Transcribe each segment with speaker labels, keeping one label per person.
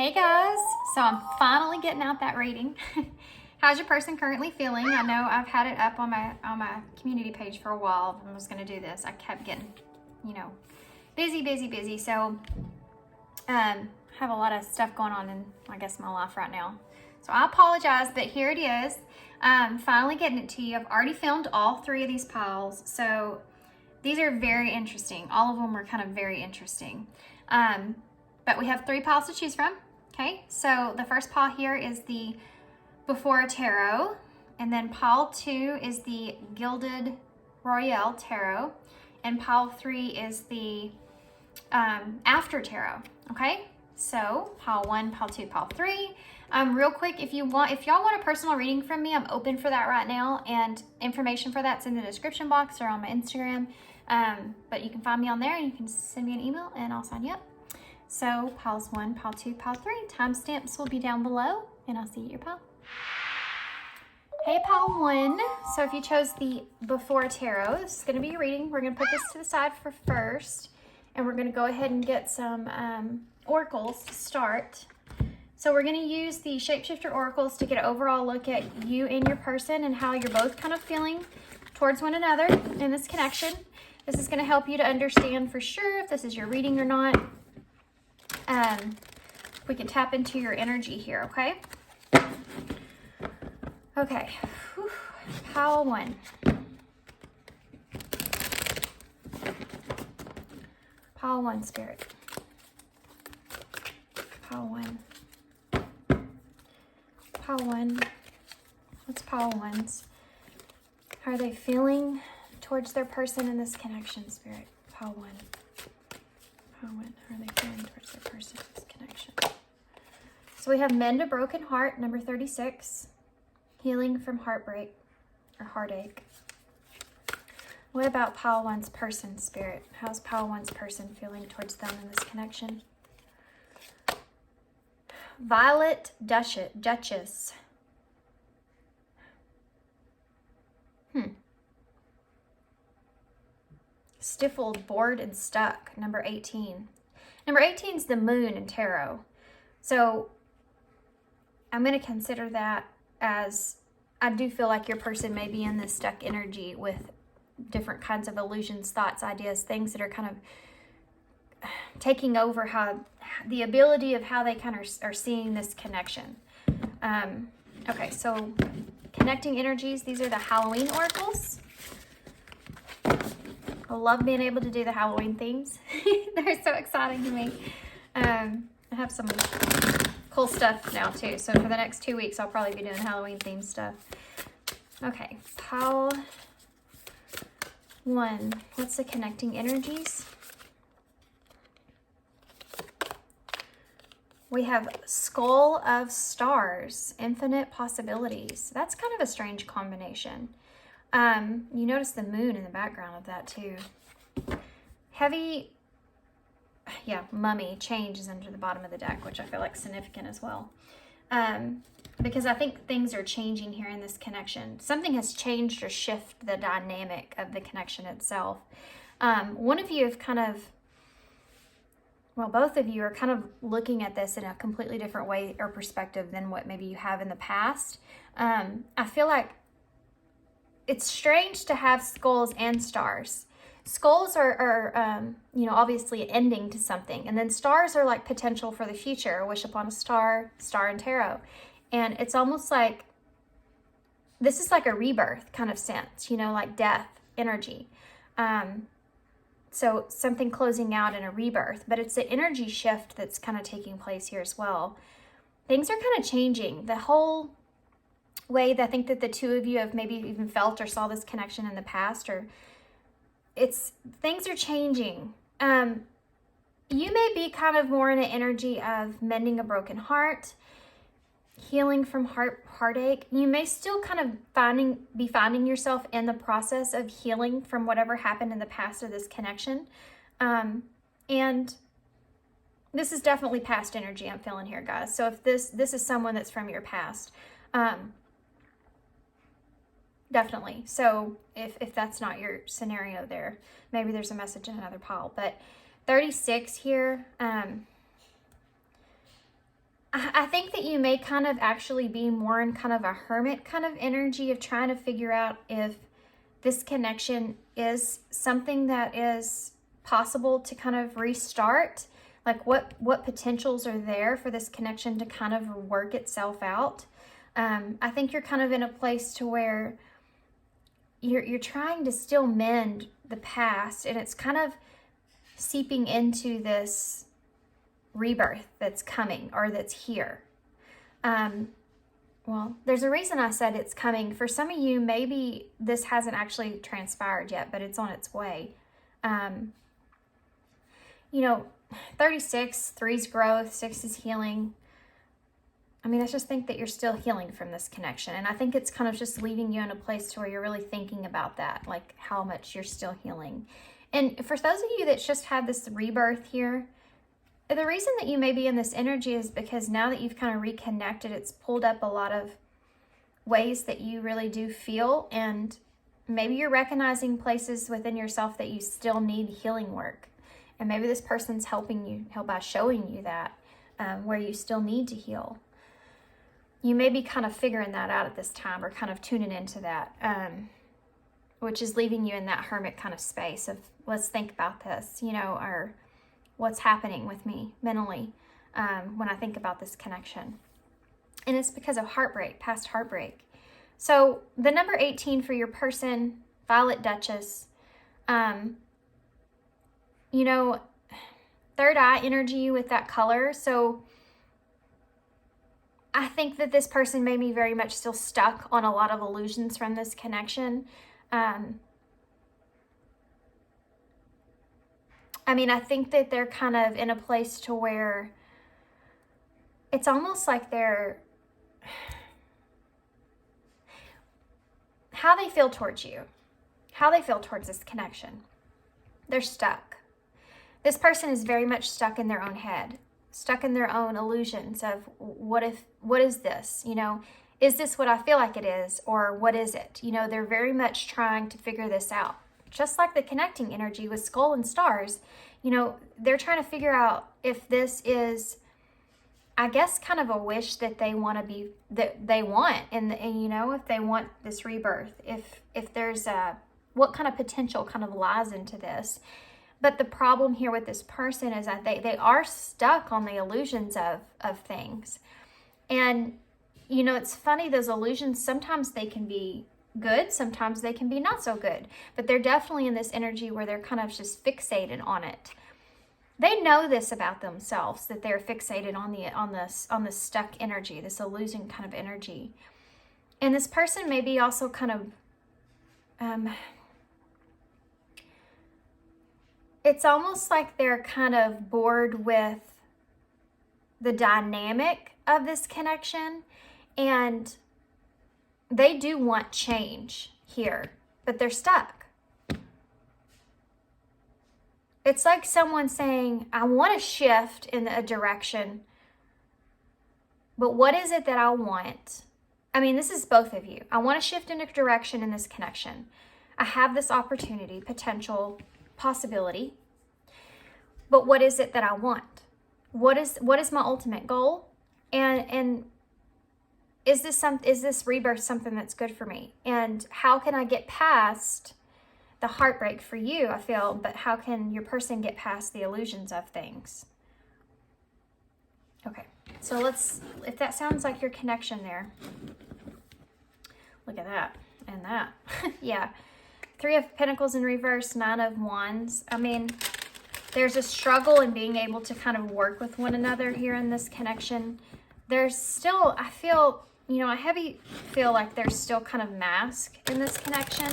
Speaker 1: Hey guys, so I'm finally getting out that reading. How's your person currently feeling? I know I've had it up on my community page for a while. I was gonna do this. I kept getting, busy. So have a lot of stuff going on in, I guess, my life right now. So I apologize, but here it is. Finally getting it to you. I've already filmed all 3 of these piles. So these are very interesting. All of them were kind of very interesting. But we have 3 piles to choose from. Okay, so the first pile here is the Before Tarot, and then pile 2 is the Gilded Royale Tarot, and pile 3 is the After Tarot. Okay, so pile 1, pile 2, pile 3. Real quick, if y'all want a personal reading from me, I'm open for that right now, and information for that's in the description box or on my Instagram. But you can find me on there, and you can send me an email, and I'll sign you up. So piles 1, pile 2, pile 3. Timestamps will be down below, and I'll see you at your pile. Hey, pile 1. So if you chose the Before Tarot, this is going to be your reading. We're going to put this to the side for first, and we're going to go ahead and get some oracles to start. So we're going to use the Shapeshifter oracles to get an overall look at you and your person and how you're both kind of feeling towards one another in this connection. This is going to help you to understand for sure if this is your reading or not. We can tap into your energy here, okay? Okay, whew. Pile 1. Pile 1, Spirit. Pile 1. Pile 1. What's pile 1's? How are they feeling towards their person in this connection, Spirit? Pile 1. Pile 1. How are they feeling towards their person in this connection? So we have Mend a Broken Heart, number 36. Healing from heartbreak or heartache. What about pile 1's person, Spirit? How's pile 1's person feeling towards them in this connection? Violet Duchess. Stifled, bored, and stuck, number 18. Number 18 is the moon in tarot. So I'm going to consider that as, I do feel like your person may be in this stuck energy with different kinds of illusions, thoughts, ideas, things that are kind of taking over how the ability of how they kind of are seeing this connection. Okay, so connecting energies. These are the Halloween oracles. I love being able to do the Halloween themes. They're so exciting to me. I have some cool stuff now too. So for the next 2 weeks, I'll probably be doing Halloween themed stuff. Okay, pile 1. What's the connecting energies? We have Skull of Stars, Infinite Possibilities. That's kind of a strange combination. You notice the moon in the background of that too. Heavy, Mummy, Change is under the bottom of the deck, which I feel like is significant as well. Because I think things are changing here in this connection. Something has changed or shifted the dynamic of the connection itself. One of you have kind of, well, both of you are kind of looking at this in a completely different way or perspective than what maybe you have in the past. I feel like it's strange to have skulls and stars. Skulls are obviously an ending to something. And then stars are like potential for the future. A wish upon a star, star in tarot. And it's almost like, this is like a rebirth kind of sense, like death energy. So something closing out in a rebirth, but it's an energy shift that's kind of taking place here as well. Things are kind of changing. The whole way that I think that the 2 of you have maybe even felt or saw this connection in the past, or things are changing. You may be kind of more in an energy of mending a broken heart, healing from heartache. You may still kind of be finding yourself in the process of healing from whatever happened in the past of this connection. And this is definitely past energy I'm feeling here, guys. So if this is someone that's from your past, definitely. So if that's not your scenario there, maybe there's a message in another pile. But 36 here, I think that you may kind of actually be more in kind of a hermit kind of energy of trying to figure out if this connection is something that is possible to kind of restart. Like what potentials are there for this connection to kind of work itself out. I think you're kind of in a place to where you're trying to still mend the past, and it's kind of seeping into this rebirth that's coming or that's here. Well, there's a reason I said it's coming. For some of you, maybe this hasn't actually transpired yet, but it's on its way. 36, 3's growth, 6 is healing. I mean, I just think that you're still healing from this connection. And I think it's kind of just leaving you in a place to where you're really thinking about that, like how much you're still healing. And for those of you that just had this rebirth here, the reason that you may be in this energy is because now that you've kind of reconnected, it's pulled up a lot of ways that you really do feel. And maybe you're recognizing places within yourself that you still need healing work. And maybe this person's helping you by showing you that, where you still need to heal. You may be kind of figuring that out at this time, or kind of tuning into that, which is leaving you in that hermit kind of space of, let's think about this, or what's happening with me mentally when I think about this connection. And it's because of heartbreak, past heartbreak. So the number 18 for your person, Violet Duchess, third eye energy with that color. So I think that this person may be very much still stuck on a lot of illusions from this connection. I think that they're kind of in a place to where it's almost like how they feel towards you, how they feel towards this connection. They're stuck. This person is very much stuck in their own head, stuck in their own illusions of what is this? Is this what I feel like it is? Or what is it? They're very much trying to figure this out. Just like the connecting energy with skull and stars, they're trying to figure out if this is, I guess, kind of a wish that they want to be, that they want, and if they want this rebirth, if there's what kind of potential kind of lies into this. But the problem here with this person is that they are stuck on the illusions of things. And, it's funny, those illusions, sometimes they can be good, sometimes they can be not so good. But they're definitely in this energy where they're kind of just fixated on it. They know this about themselves, that they're fixated on this stuck energy, this illusion kind of energy. And this person may be also kind of it's almost like they're kind of bored with the dynamic of this connection, and they do want change here, but they're stuck. It's like someone saying, I want to shift in a direction, but what is it that I want? This is both of you. I want to shift in a direction in this connection. I have this opportunity, potential, possibility, but what is it that I want? What is my ultimate goal? And is this rebirth something that's good for me? And how can I get past the heartbreak for you, I feel, but how can your person get past the illusions of things? Okay, so if that sounds like your connection there, look at that and that. Yeah. 3 of Pentacles in reverse, 9 of Wands. There's a struggle in being able to kind of work with one another here in this connection. There's still, I feel, I feel like there's still kind of mask in this connection.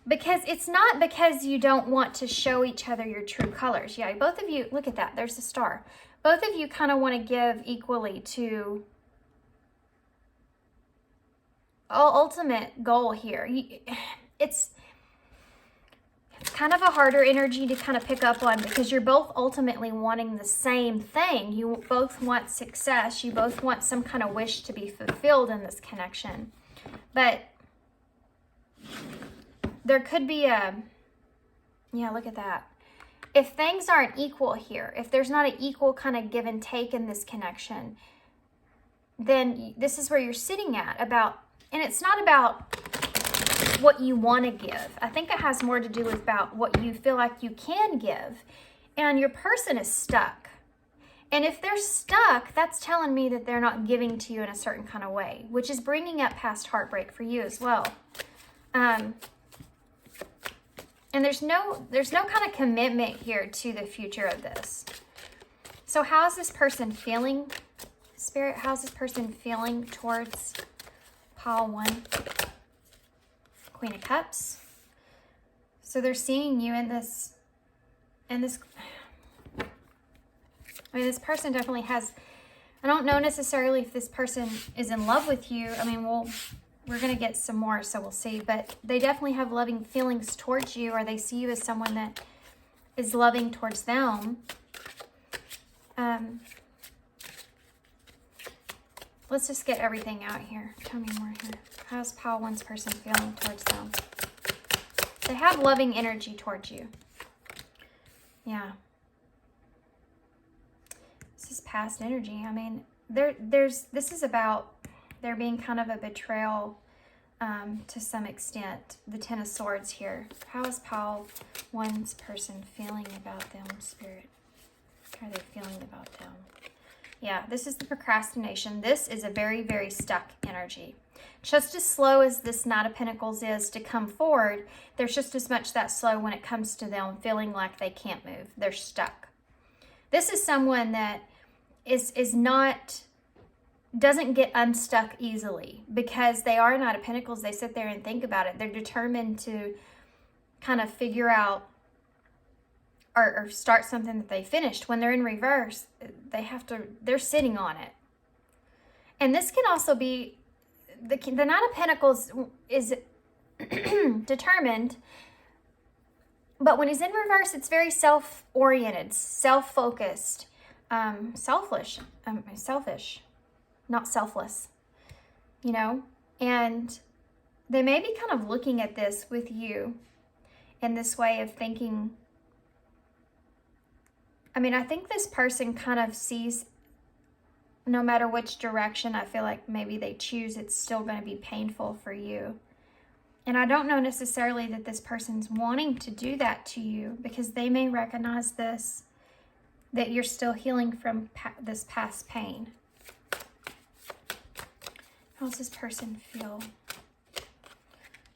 Speaker 1: Because it's not because you don't want to show each other your true colors. Yeah, both of you, look at that, there's the star. Both of you kind of want to give equally to ultimate goal here. It's kind of a harder energy to kind of pick up on, because you're both ultimately wanting the same thing. You both want success. You both want some kind of wish to be fulfilled in this connection. But there could be yeah, look at that. if things aren't equal here, if there's not an equal kind of give and take in this connection, then this is where you're sitting at about, and it's not about what you want to give. I think it has more to do with about what you feel like you can give. And your person is stuck. And if they're stuck, that's telling me that they're not giving to you in a certain kind of way, which is bringing up past heartbreak for you as well. And there's no kind of commitment here to the future of this. So how's this person feeling, Spirit? How's this person feeling towards pile 1? Queen of Cups. So they're seeing you in this, I mean, this person definitely has, I don't know necessarily if this person is in love with you. I mean, we're going to get some more, so we'll see. But they definitely have loving feelings towards you, or they see you as someone that is loving towards them. Let's just get everything out here. Tell me more here. How's pile 1's person feeling towards them? They have loving energy towards you. Yeah. This is past energy. I mean, this is about there being kind of a betrayal to some extent. The Ten of Swords here. How is pile 1's person feeling about them, Spirit? How are they feeling about them? Yeah, this is the procrastination. This is a very, very stuck energy. Just as slow as this Knight of Pentacles is to come forward, there's just as much that slow when it comes to them feeling like they can't move. They're stuck. This is someone that doesn't get unstuck easily because they are Knight of Pentacles. They sit there and think about it. They're determined to kind of figure out or start something that they finished. When they're in reverse, they're sitting on it. And this can also be, the Knight of Pentacles is determined, but when he's in reverse, it's very self-oriented, self-focused, selfish, not selfless, you know? And they may be kind of looking at this with you in this way of thinking, I mean, I think this person kind of sees no matter which direction I feel like maybe they choose, it's still going to be painful for you. And I don't know necessarily that this person's wanting to do that to you because they may recognize this, that you're still healing from this past pain. How does this person feel?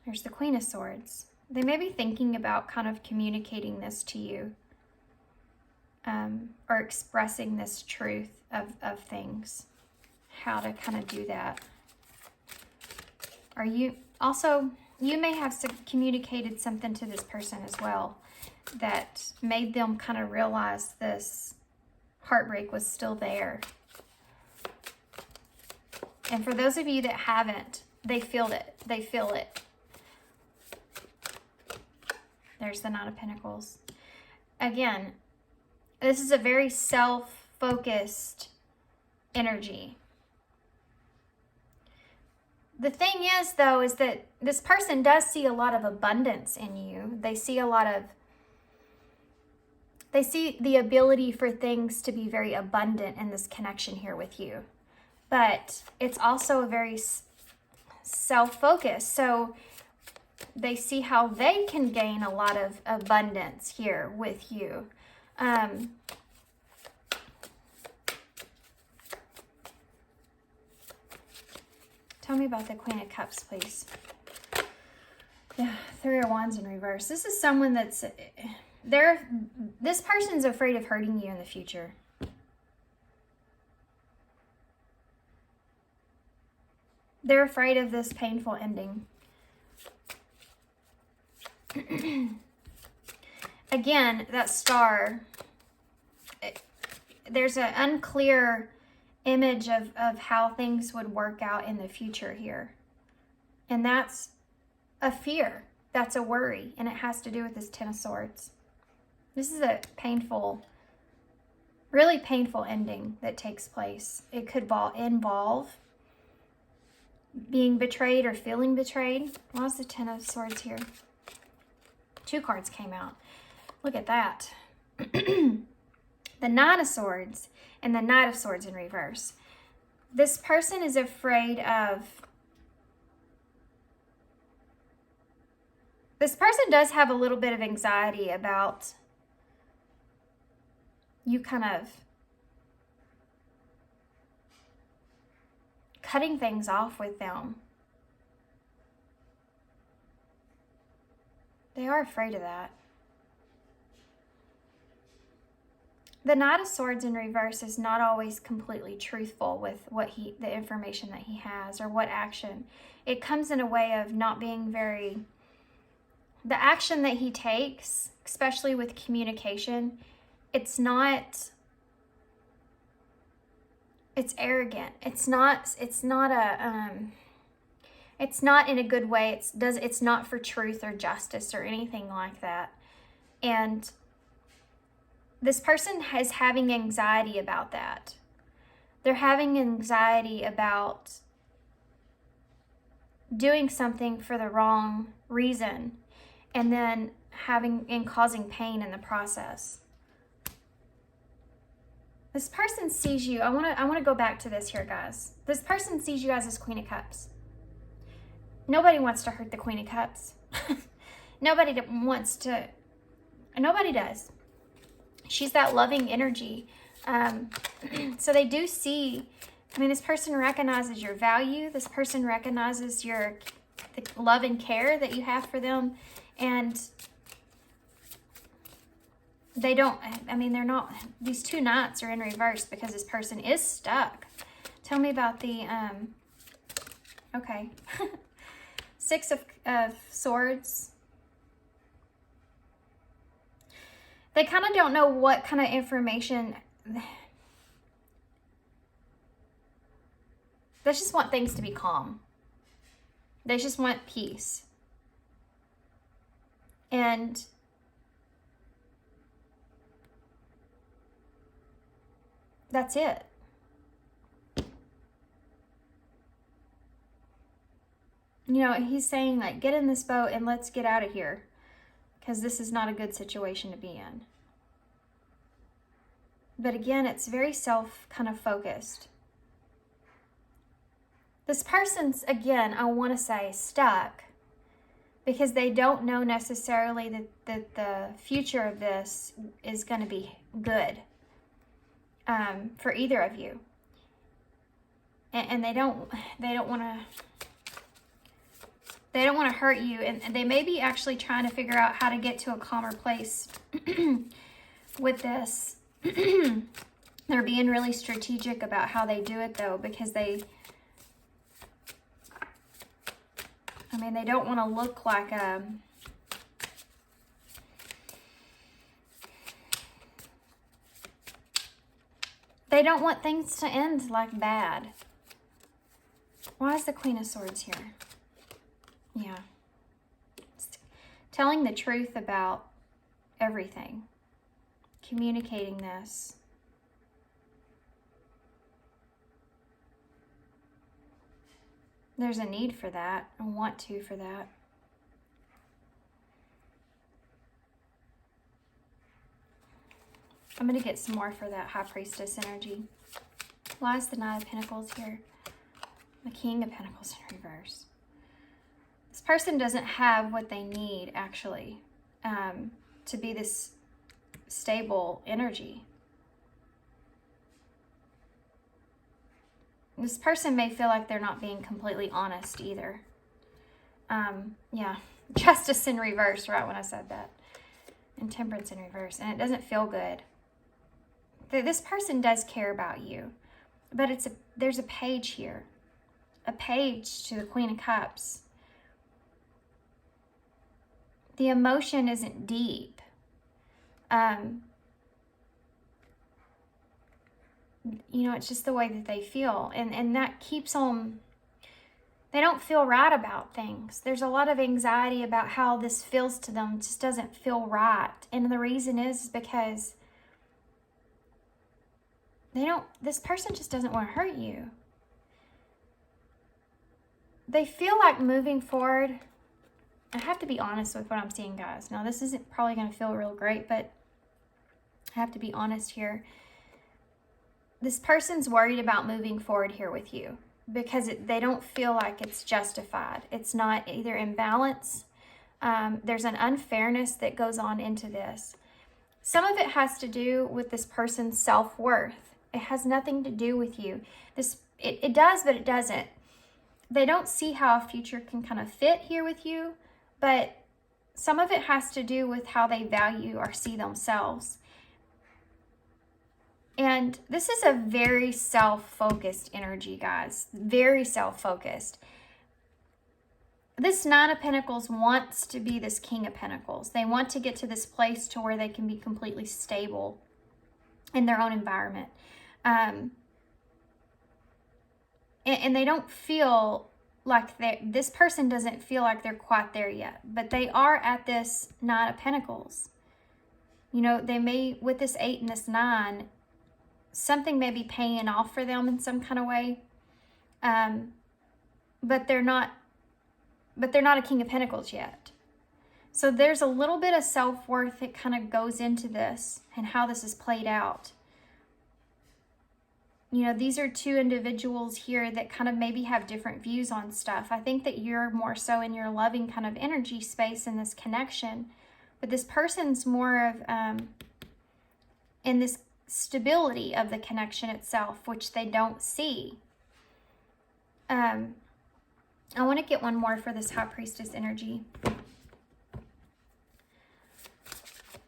Speaker 1: There's the Queen of Swords. They may be thinking about kind of communicating this to you. Or expressing this truth of things, how to kind of do that. Are you also, you may have communicated something to this person as well that made them kind of realize this heartbreak was still there. And for those of you that haven't, they feel it. They feel it. There's the Knight of Pentacles. Again, this is a very self-focused energy. The thing is, though, is that this person does see a lot of abundance in you. They see the ability for things to be very abundant in this connection here with you. But it's also very self-focused. So they see how they can gain a lot of abundance here with you. Tell me about the Queen of Cups, please. Yeah, Three of Wands in reverse. This is someone that's, this person's afraid of hurting you in the future. They're afraid of this painful ending. Again, that star, there's an unclear image of how things would work out in the future here. And that's a fear. That's a worry. And it has to do with this Ten of Swords. This is a painful, really painful ending that takes place. It could involve being betrayed or feeling betrayed. Why's the Ten of Swords here? 2 cards came out. Look at that. the Nine of Swords and the Knight of Swords in reverse. This person is afraid of... This person does have a little bit of anxiety about you kind of cutting things off with them. They are afraid of that. The Knight of Swords in reverse is not always completely truthful with the information that he has or what action. It comes in a way of not being very... The action that he takes, especially with communication, it's arrogant. It's not in a good way. It's not for truth or justice or anything like that. And this person is having anxiety about that. They're having anxiety about doing something for the wrong reason and then causing pain in the process. This person sees you. I want to go back to this here, guys. This person sees you as this Queen of Cups. Nobody wants to hurt the Queen of Cups. Nobody does. She's that loving energy. So they do see, this person recognizes your value. This person recognizes the love and care that you have for them. And they're not, these two knights are in reverse because this person is stuck. Tell me about the, okay. Six of Swords. They kind of don't know what kind of information. They just want things to be calm. They just want peace. And that's it. He's saying, like, get in this boat and let's get out of here, because this is not a good situation to be in. But again, it's very kind of focused. This person's, again, I want to say stuck because they don't know necessarily that the future of this is going to be good for either of you. And they don't want to hurt you, and they may be actually trying to figure out how to get to a calmer place with this. They're being really strategic about how they do it, though, because they don't want to look like they don't want things to end like bad. Why is the Queen of Swords here? Yeah. It's telling the truth about everything. Communicating this. There's a need for that, a want to for that. I'm going to get some more for that High Priestess energy. Why is the Knight of Pentacles here? The King of Pentacles in reverse. This person doesn't have what they need, actually, to be this stable energy. This person may feel like they're not being completely honest either. Yeah, Justice in reverse, right when I said that. And Temperance in reverse, and it doesn't feel good. This person does care about you, but there's a page here. A page to the Queen of Cups. The emotion isn't deep. It's just the way that they feel. And that keeps them, they don't feel right about things. There's a lot of anxiety about how this feels to them. It just doesn't feel right. And the reason is because this person just doesn't want to hurt you. They feel like moving forward. I have to be honest with what I'm seeing, guys. Now, this isn't probably going to feel real great, but I have to be honest here. This person's worried about moving forward here with you because they don't feel like it's justified. It's not either in balance. There's an unfairness that goes on into this. Some of it has to do with this person's self-worth. It has nothing to do with you. It does, but it doesn't. They don't see how a future can kind of fit here with you, but some of it has to do with how they value or see themselves. And this is a very self-focused energy, guys. Very self-focused. This Nine of Pentacles wants to be this King of Pentacles. They want to get to this place to where they can be completely stable in their own environment. And they don't feel like this person doesn't feel like they're quite there yet. But they are at this Nine of Pentacles. You know, they may, with this 8 and this 9, something may be paying off for them in some kind of way. But they're not a King of Pentacles yet. So there's a little bit of self-worth that kind of goes into this and how this is played out. You know, these are two individuals here that kind of maybe have different views on stuff. I think that you're more so in your loving kind of energy space in this connection. But this person's more of in this stability of the connection itself, which they don't see. I want to get one more for this High Priestess energy.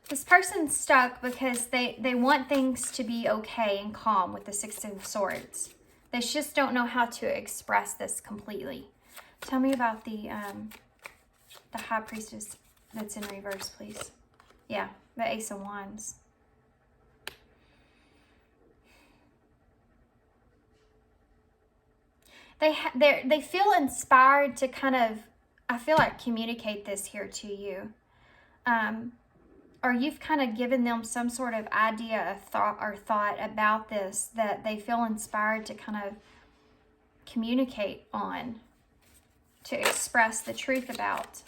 Speaker 1: This person's stuck because they want things to be okay and calm with the Six of Swords. They just don't know how to express this completely. Tell me about the High Priestess that's in reverse, please. Yeah, the Ace of Wands. They feel inspired to kind of, I feel like, communicate this here to you. Or you've kind of given them some sort of idea of thought about this that they feel inspired to kind of communicate on, to express the truth about.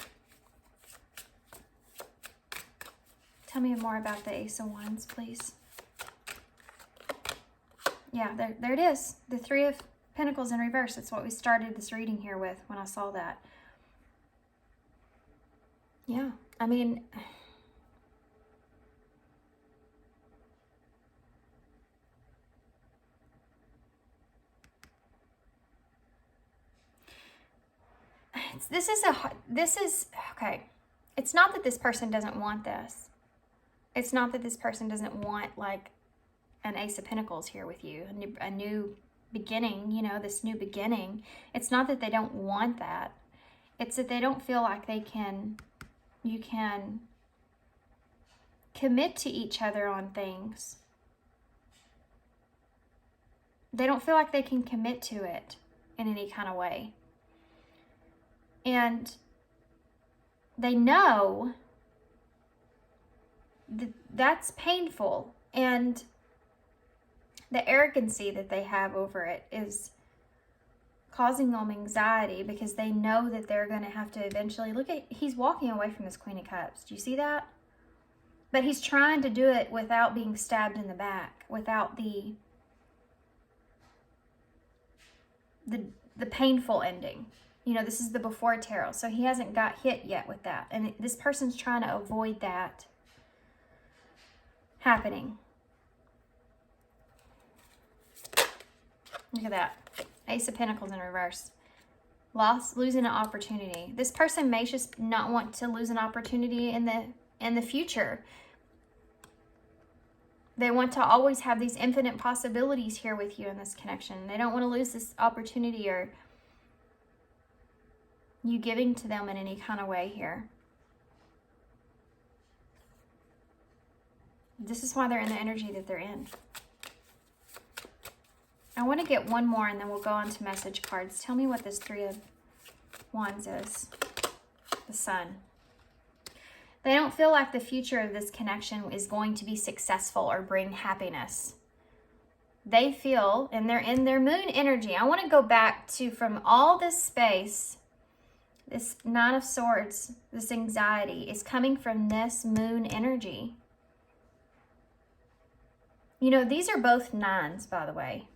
Speaker 1: Tell me more about the Ace of Wands, please. Yeah, there it is. The Three of Pentacles in reverse. That's what we started this reading here with when I saw that. Yeah, I mean, this is okay. It's not that this person doesn't want this. It's not that this person doesn't want like an Ace of Pentacles here with you, a new beginning, you know, this new beginning. It's not that they don't want that. It's that they don't feel like you can commit to each other on things. They don't feel like they can commit to it in any kind of way. And they know that that's painful, and the arrogancy that they have over it is causing them anxiety because they know that they're going to have to eventually he's walking away from this Queen of Cups. Do you see that? But he's trying to do it without being stabbed in the back, without the painful ending. You know, this is the before tarot, so he hasn't got hit yet with that. And this person's trying to avoid that happening. Look at that. Ace of Pentacles in reverse. Losing an opportunity. This person may just not want to lose an opportunity in the future. They want to always have these infinite possibilities here with you in this connection. They don't want to lose this opportunity or you giving to them in any kind of way here. This is why they're in the energy that they're in. I want to get one more and then we'll go on to message cards. Tell me what this Three of Wands is. The Sun. They don't feel like the future of this connection is going to be successful or bring happiness. They feel, and they're in their moon energy. I want to go back to, from all this space, this Nine of Swords, this anxiety is coming from this moon energy. You know, these are both 9s, by the way,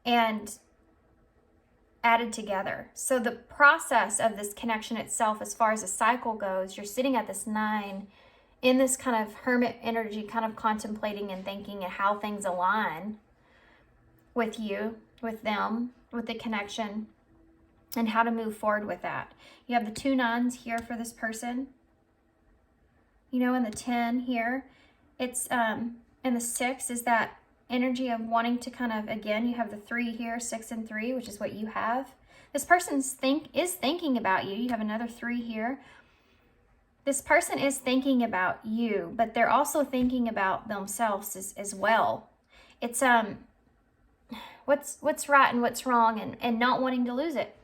Speaker 1: and added together. So the process of this connection itself, as far as a cycle goes, you're sitting at this 9 in this kind of hermit energy, kind of contemplating and thinking and how things align with you, with them, with the connection, and how to move forward with that. You have the 2 9s here for this person, you know, and the 10 here. It's, and the 6 is that energy of wanting to kind of, again, you have the 3 here, 6 and 3, which is what you have. This person is thinking about you. You have another 3 here. This person is thinking about you, but they're also thinking about themselves as well. It's what's right and what's wrong, and not wanting to lose it.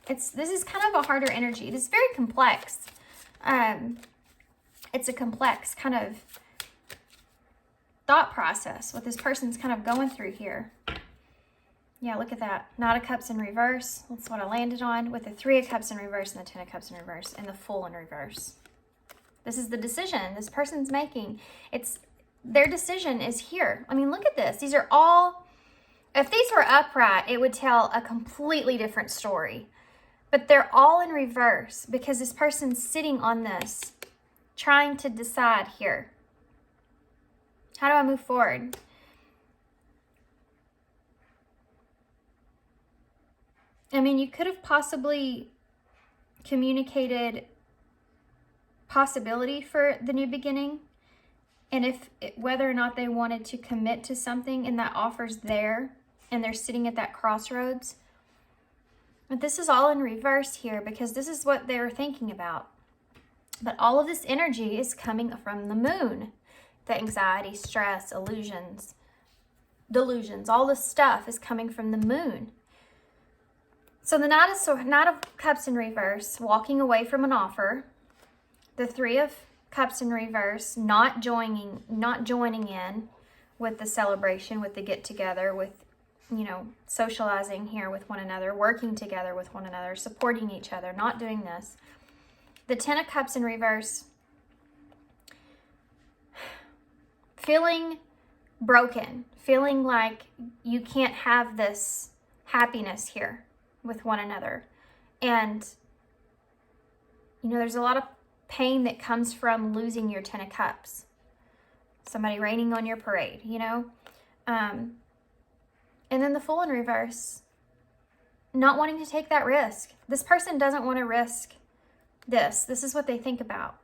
Speaker 1: This is kind of a harder energy. It is very complex. It's a complex kind of thought process what this person's kind of going through here. Yeah, look at that. Knight of Cups in reverse. That's what I landed on, with the 3 of Cups in reverse and the 10 of Cups in reverse and the Fool in reverse. This is the decision this person's making. Their decision is here. I mean, look at this. These are all, if these were upright, it would tell a completely different story. But they're all in reverse because this person's sitting on this, trying to decide here. How do I move forward? I mean, you could have possibly communicated possibility for the new beginning, and whether or not they wanted to commit to something, and that offer's there, and they're sitting at that crossroads. But this is all in reverse here because this is what they were thinking about. But all of this energy is coming from the moon. The anxiety, stress, illusions, delusions, all this stuff is coming from the moon. So the Knight of Cups in reverse, walking away from an offer. The 3 of Cups in reverse, not joining in with the celebration, with the get together, with, you know, socializing here with one another, working together with one another, supporting each other, not doing this. The 10 of Cups in reverse, feeling broken, feeling like you can't have this happiness here with one another. And, you know, there's a lot of pain that comes from losing your 10 of Cups. Somebody raining on your parade, you know. And then the Fool in reverse, not wanting to take that risk. This person doesn't want to risk this. This is what they think about.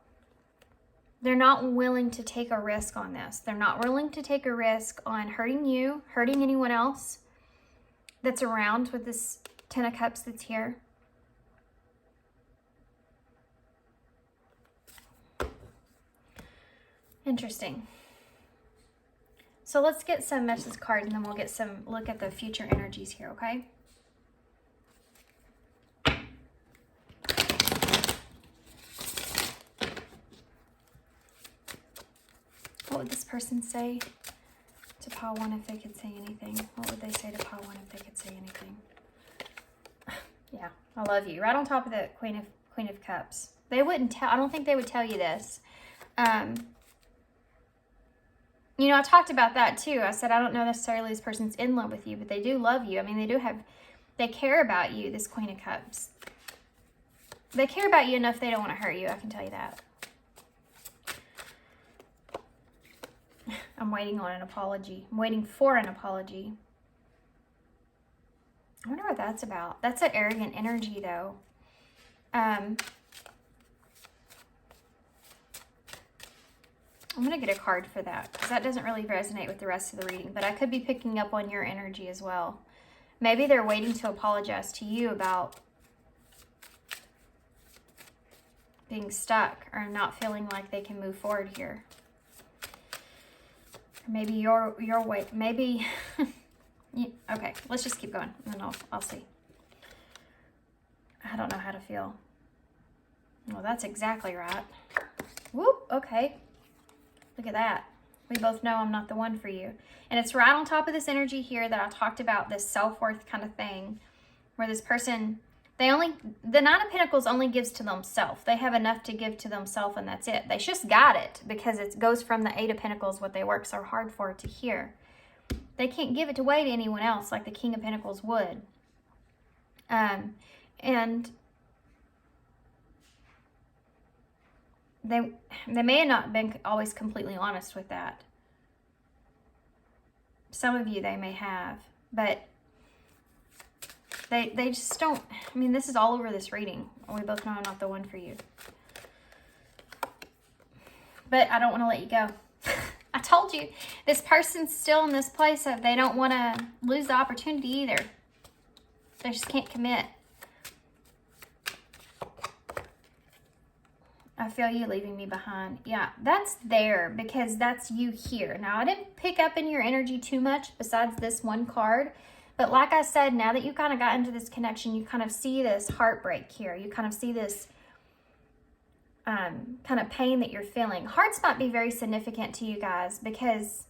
Speaker 1: They're not willing to take a risk on this. They're not willing to take a risk on hurting you, hurting anyone else that's around with this 10 of Cups that's here. Interesting. So let's get some message cards and then we'll get some look at the future energies here, okay? What would this person say to pile 1 if they could say anything? What would they say to pile 1 if they could say anything? Yeah, I love you. Right on top of the Queen of Cups. They wouldn't tell, I don't think they would tell you this. You know, I talked about that too. I said, I don't know necessarily this person's in love with you, but they do love you. I mean, they care about you, this Queen of Cups. They care about you enough they don't want to hurt you, I can tell you that. I'm waiting on an apology. I'm waiting for an apology. I wonder what that's about. That's an arrogant energy, though. I'm going to get a card for that because that doesn't really resonate with the rest of the reading, but I could be picking up on your energy as well. Maybe they're waiting to apologize to you about being stuck or not feeling like they can move forward here. Or maybe your way, maybe... Okay, let's just keep going and then I'll see. I don't know how to feel. Well, that's exactly right. Whoop, okay. Look at that. We both know I'm not the one for you. And it's right on top of this energy here that I talked about, this self-worth kind of thing, where this person The Nine of Pentacles only gives to themselves. They have enough to give to themselves, and that's it. They just got it because it goes from the Eight of Pentacles, what they work so hard for, to here. They can't give it away to anyone else like the King of Pentacles would. And they may have not been always completely honest with that. Some of you they may have, but they just don't. I mean, this is all over this reading. We both know I'm not the one for you. But I don't want to let you go. I told you, this person's still in this place of they don't want to lose the opportunity either. They just can't commit. I feel you leaving me behind. Yeah, that's there because that's you here. Now, I didn't pick up in your energy too much besides this one card. But like I said, now that you kind of got into this connection, you kind of see this heartbreak here. You kind of see this kind of pain that you're feeling. Hearts might be very significant to you guys because,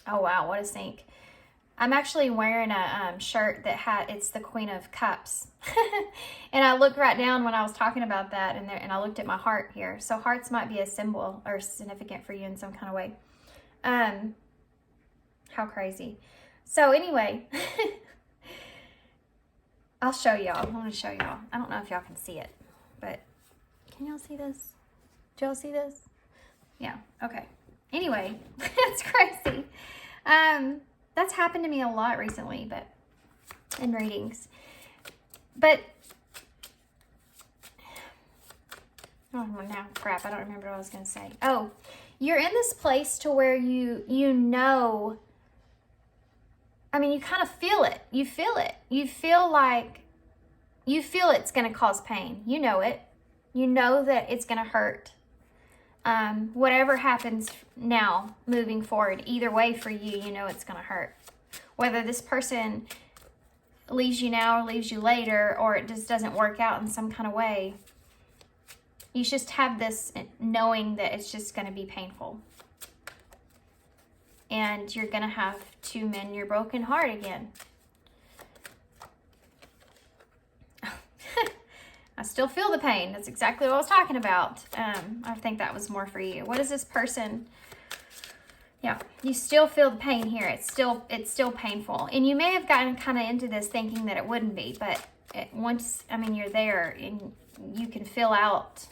Speaker 1: oh wow, what a sync. I'm actually wearing a shirt that it's the Queen of Cups. And I looked right down when I was talking about that, and I looked at my heart here. So hearts might be a symbol or significant for you in some kind of way. How crazy. So anyway, I'll show y'all. I want to show y'all. I don't know if y'all can see it, but can y'all see this? Do y'all see this? Yeah, okay. Anyway, it's crazy. That's happened to me a lot recently, but in readings. But oh now crap, I don't remember what I was going to say. Oh, you're in this place to where you know, I mean, you kind of feel it. You feel it. You feel it's going to cause pain. You know it. You know that it's going to hurt. Whatever happens now, moving forward, either way for you, you know it's going to hurt. Whether this person leaves you now or leaves you later, or it just doesn't work out in some kind of way, you just have this knowing that it's just going to be painful. And you're going to have to mend your broken heart again. I still feel the pain. That's exactly what I was talking about. I think that was more for you. What is this person? Yeah, you still feel the pain here. It's still painful. And you may have gotten kind of into this thinking that it wouldn't be, but once, I mean, you're there and you can feel out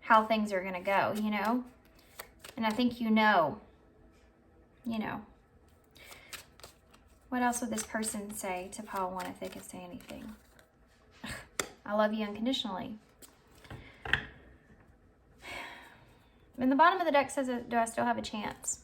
Speaker 1: how things are going to go, you know? And I think you know. What else would this person say to pile one if they could say anything? I love you unconditionally. And the bottom of the deck says, do I still have a chance?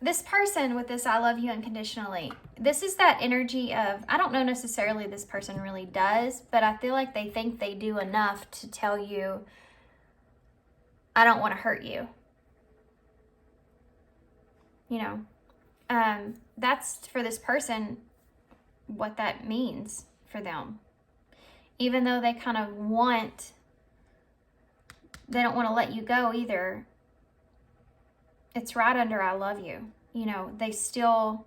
Speaker 1: This person with this I love you unconditionally, this is that energy of, I don't know necessarily this person really does, but I feel like they think they do enough to tell you, I don't want to hurt you. You know, that's for this person what that means for them. Even though they kind of they don't want to let you go either. It's right under I love you. You know, they still,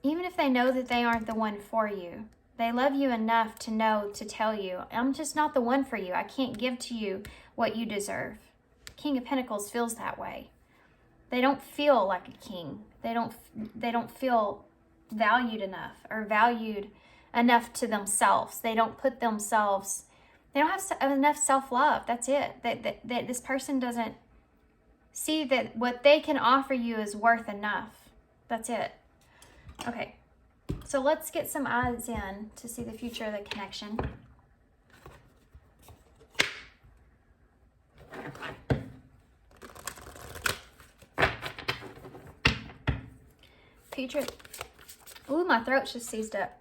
Speaker 1: even if they know that they aren't the one for you, they love you enough to know to tell you, I'm just not the one for you. I can't give to you what you deserve. King of Pentacles feels that way. They don't feel like a king. They don't feel valued enough or valued enough to themselves. They don't put themselves, they don't have enough self-love. That's it. That this person doesn't see that what they can offer you is worth enough. That's it. Okay, so let's get some eyes in to see the future of the connection. Future. Ooh, my throat's just seized up.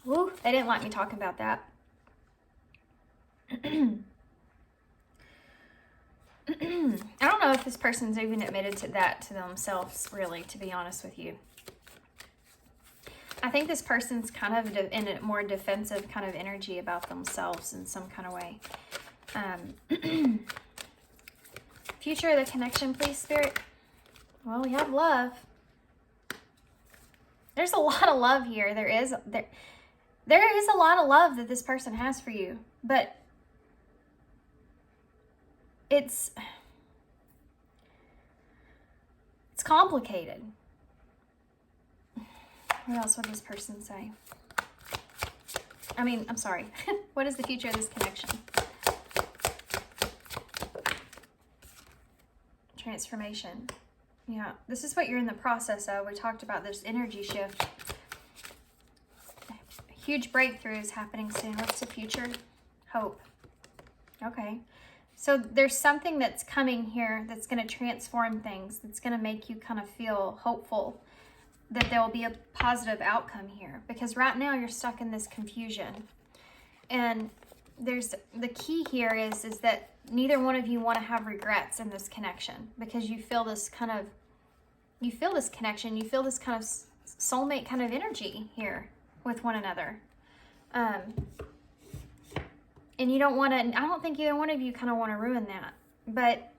Speaker 1: Ooh, they didn't like me talking about that. I don't know if this person's even admitted to that to themselves, really, to be honest with you. I think this person's kind of in a more defensive kind of energy about themselves in some kind of way. Future of the connection, please, Spirit. Well, we have love. There's a lot of love here. There is a lot of love that this person has for you, but it's complicated. What else would this person say? I'm sorry. What is the future of this connection? Transformation. Yeah, this is what you're in the process of. We talked about this energy shift. A huge breakthrough is happening soon. What's the future? Hope. Okay. So there's something that's coming here that's going to transform things. That's going to make you kind of feel hopeful that there will be a positive outcome here. Because right now you're stuck in this confusion. And the key here is that neither one of you want to have regrets in this connection, because you feel this connection, you feel this kind of soulmate kind of energy here with one another. And you don't want to, I don't think either one of you kind of want to ruin that, but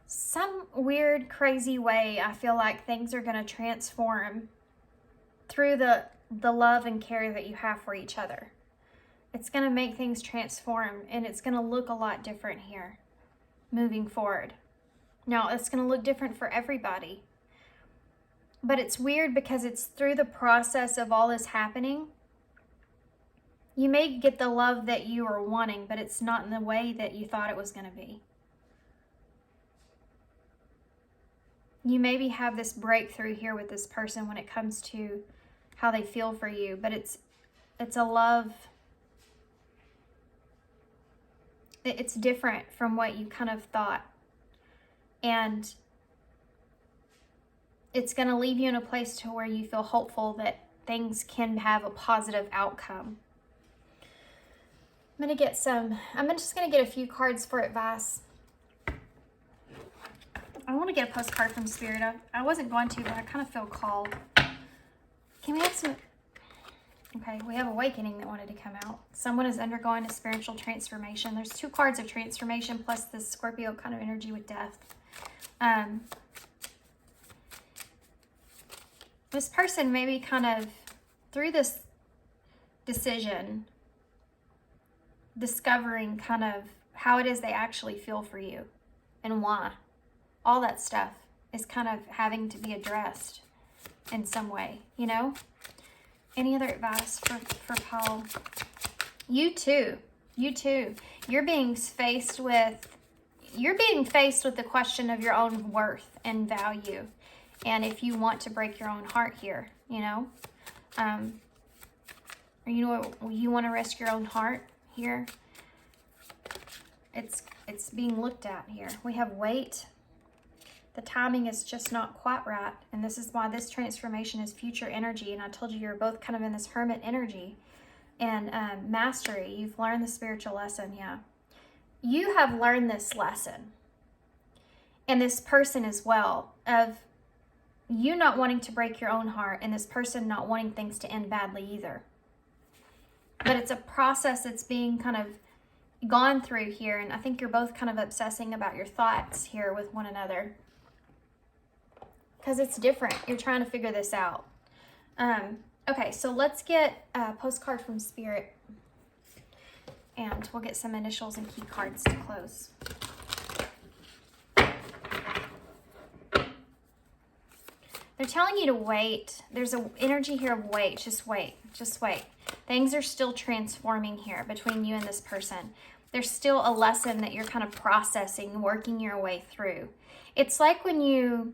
Speaker 1: some weird, crazy way, I feel like things are going to transform through the love and care that you have for each other. It's going to make things transform, and it's going to look a lot different here moving forward. Now, it's going to look different for everybody, but it's weird because it's through the process of all this happening. You may get the love that you are wanting, but it's not in the way that you thought it was going to be. You maybe have this breakthrough here with this person when it comes to how they feel for you, but it's a love. It's different from what you kind of thought. And it's going to leave you in a place to where you feel hopeful that things can have a positive outcome. I'm just going to get a few cards for advice. I want to get a postcard from Spirit. I wasn't going to, but I kind of feel called. Can we have some... Okay, we have Awakening that wanted to come out. Someone is undergoing a spiritual transformation. There's 2 cards of transformation plus this Scorpio kind of energy with death. This person maybe kind of, through this decision, discovering kind of how it is they actually feel for you and why. All that stuff is kind of having to be addressed in some way, you know? Any other advice for Paul? You too. You're being faced with the question of your own worth and value. And if you want to break your own heart here, you know? Or you want to risk your own heart here? It's being looked at here. We have weight. The timing is just not quite right. And this is why this transformation is future energy. And I told you you're both kind of in this hermit energy. And mastery, you've learned the spiritual lesson, yeah. You have learned this lesson. And this person as well, of you not wanting to break your own heart and this person not wanting things to end badly either. But it's a process that's being kind of gone through here. And I think you're both kind of obsessing about your thoughts here with one another. Because it's different. You're trying to figure this out. Okay, so let's get a postcard from Spirit. And we'll get some initials and key cards to close. They're telling you to wait. There's an energy here of wait. Just wait. Just wait. Things are still transforming here between you and this person. There's still a lesson that you're kind of processing, working your way through. It's like when you're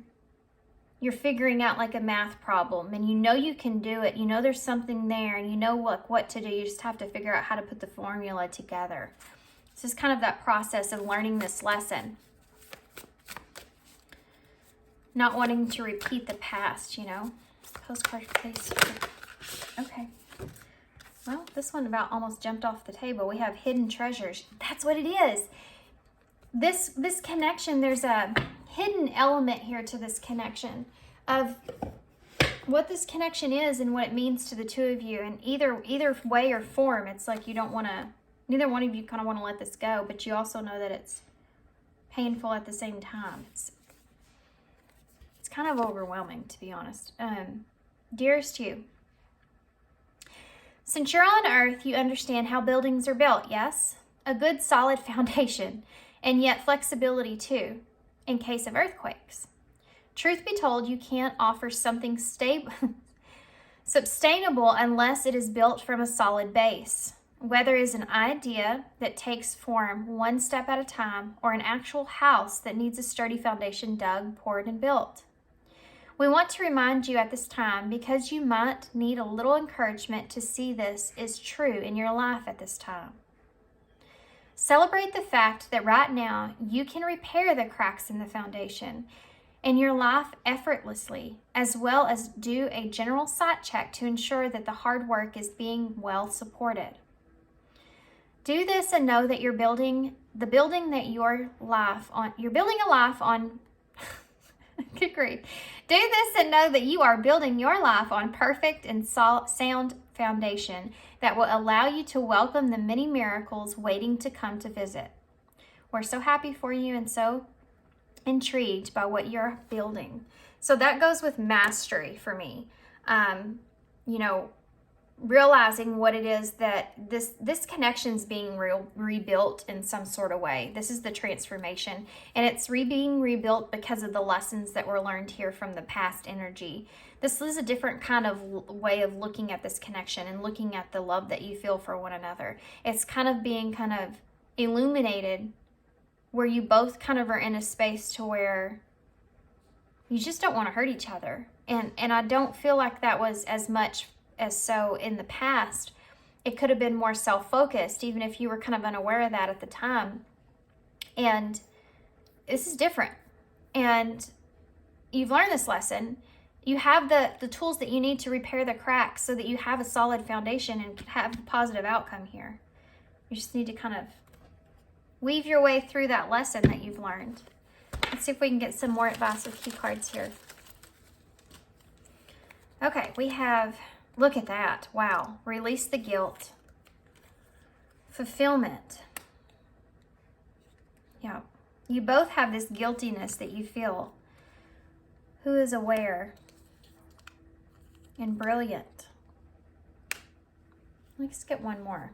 Speaker 1: figuring out like a math problem and you know you can do it. You know there's something there and you know what to do. You just have to figure out how to put the formula together. This is kind of that process of learning this lesson. Not wanting to repeat the past, you know. Postcard, please. Okay. Well, this one about almost jumped off the table. We have hidden treasures. That's what it is. This connection, there's a hidden element here to this connection of what this connection is and what it means to the two of you. And either way or form, it's like you don't want to Neither one of you kind of want to let this go, but you also know that it's painful at the same time. It's kind of overwhelming, to be honest. Dearest you, since you're on Earth, you understand how buildings are built, yes? A good solid foundation, and yet flexibility too, in case of earthquakes. Truth be told, you can't offer something sustainable unless it is built from a solid base. Whether it is an idea that takes form one step at a time, or an actual house that needs a sturdy foundation dug, poured, and built. We want to remind you at this time, because you might need a little encouragement to see this is true in your life at this time. Celebrate the fact that right now you can repair the cracks in the foundation in your life effortlessly, as well as do a general sight check to ensure that the hard work is being well supported. Do this and know that you're building a life on good grief. Do this and know that you are building your life on perfect and sound foundation that will allow you to welcome the many miracles waiting to come to visit. We're so happy for you and so intrigued by what you're building. So that goes with mastery for me. Realizing what it is that this connection's being rebuilt in some sort of way. This is the transformation, and it's being rebuilt because of the lessons that were learned here from the past energy. This is a different kind of way of looking at this connection and looking at the love that you feel for one another. It's kind of being kind of illuminated, where you both kind of are in a space to where you just don't want to hurt each other. And I don't feel like that was as much as so in the past. It could have been more self-focused, even if you were kind of unaware of that at the time. And this is different. And you've learned this lesson. You have the tools that you need to repair the cracks so that you have a solid foundation and can have a positive outcome here. You just need to kind of weave your way through that lesson that you've learned. Let's see if we can get some more advice with key cards here. Okay, we have, look at that. Wow. Release the guilt. Fulfillment. Yeah. You both have this guiltiness that you feel. Who is aware and brilliant? Let's get one more.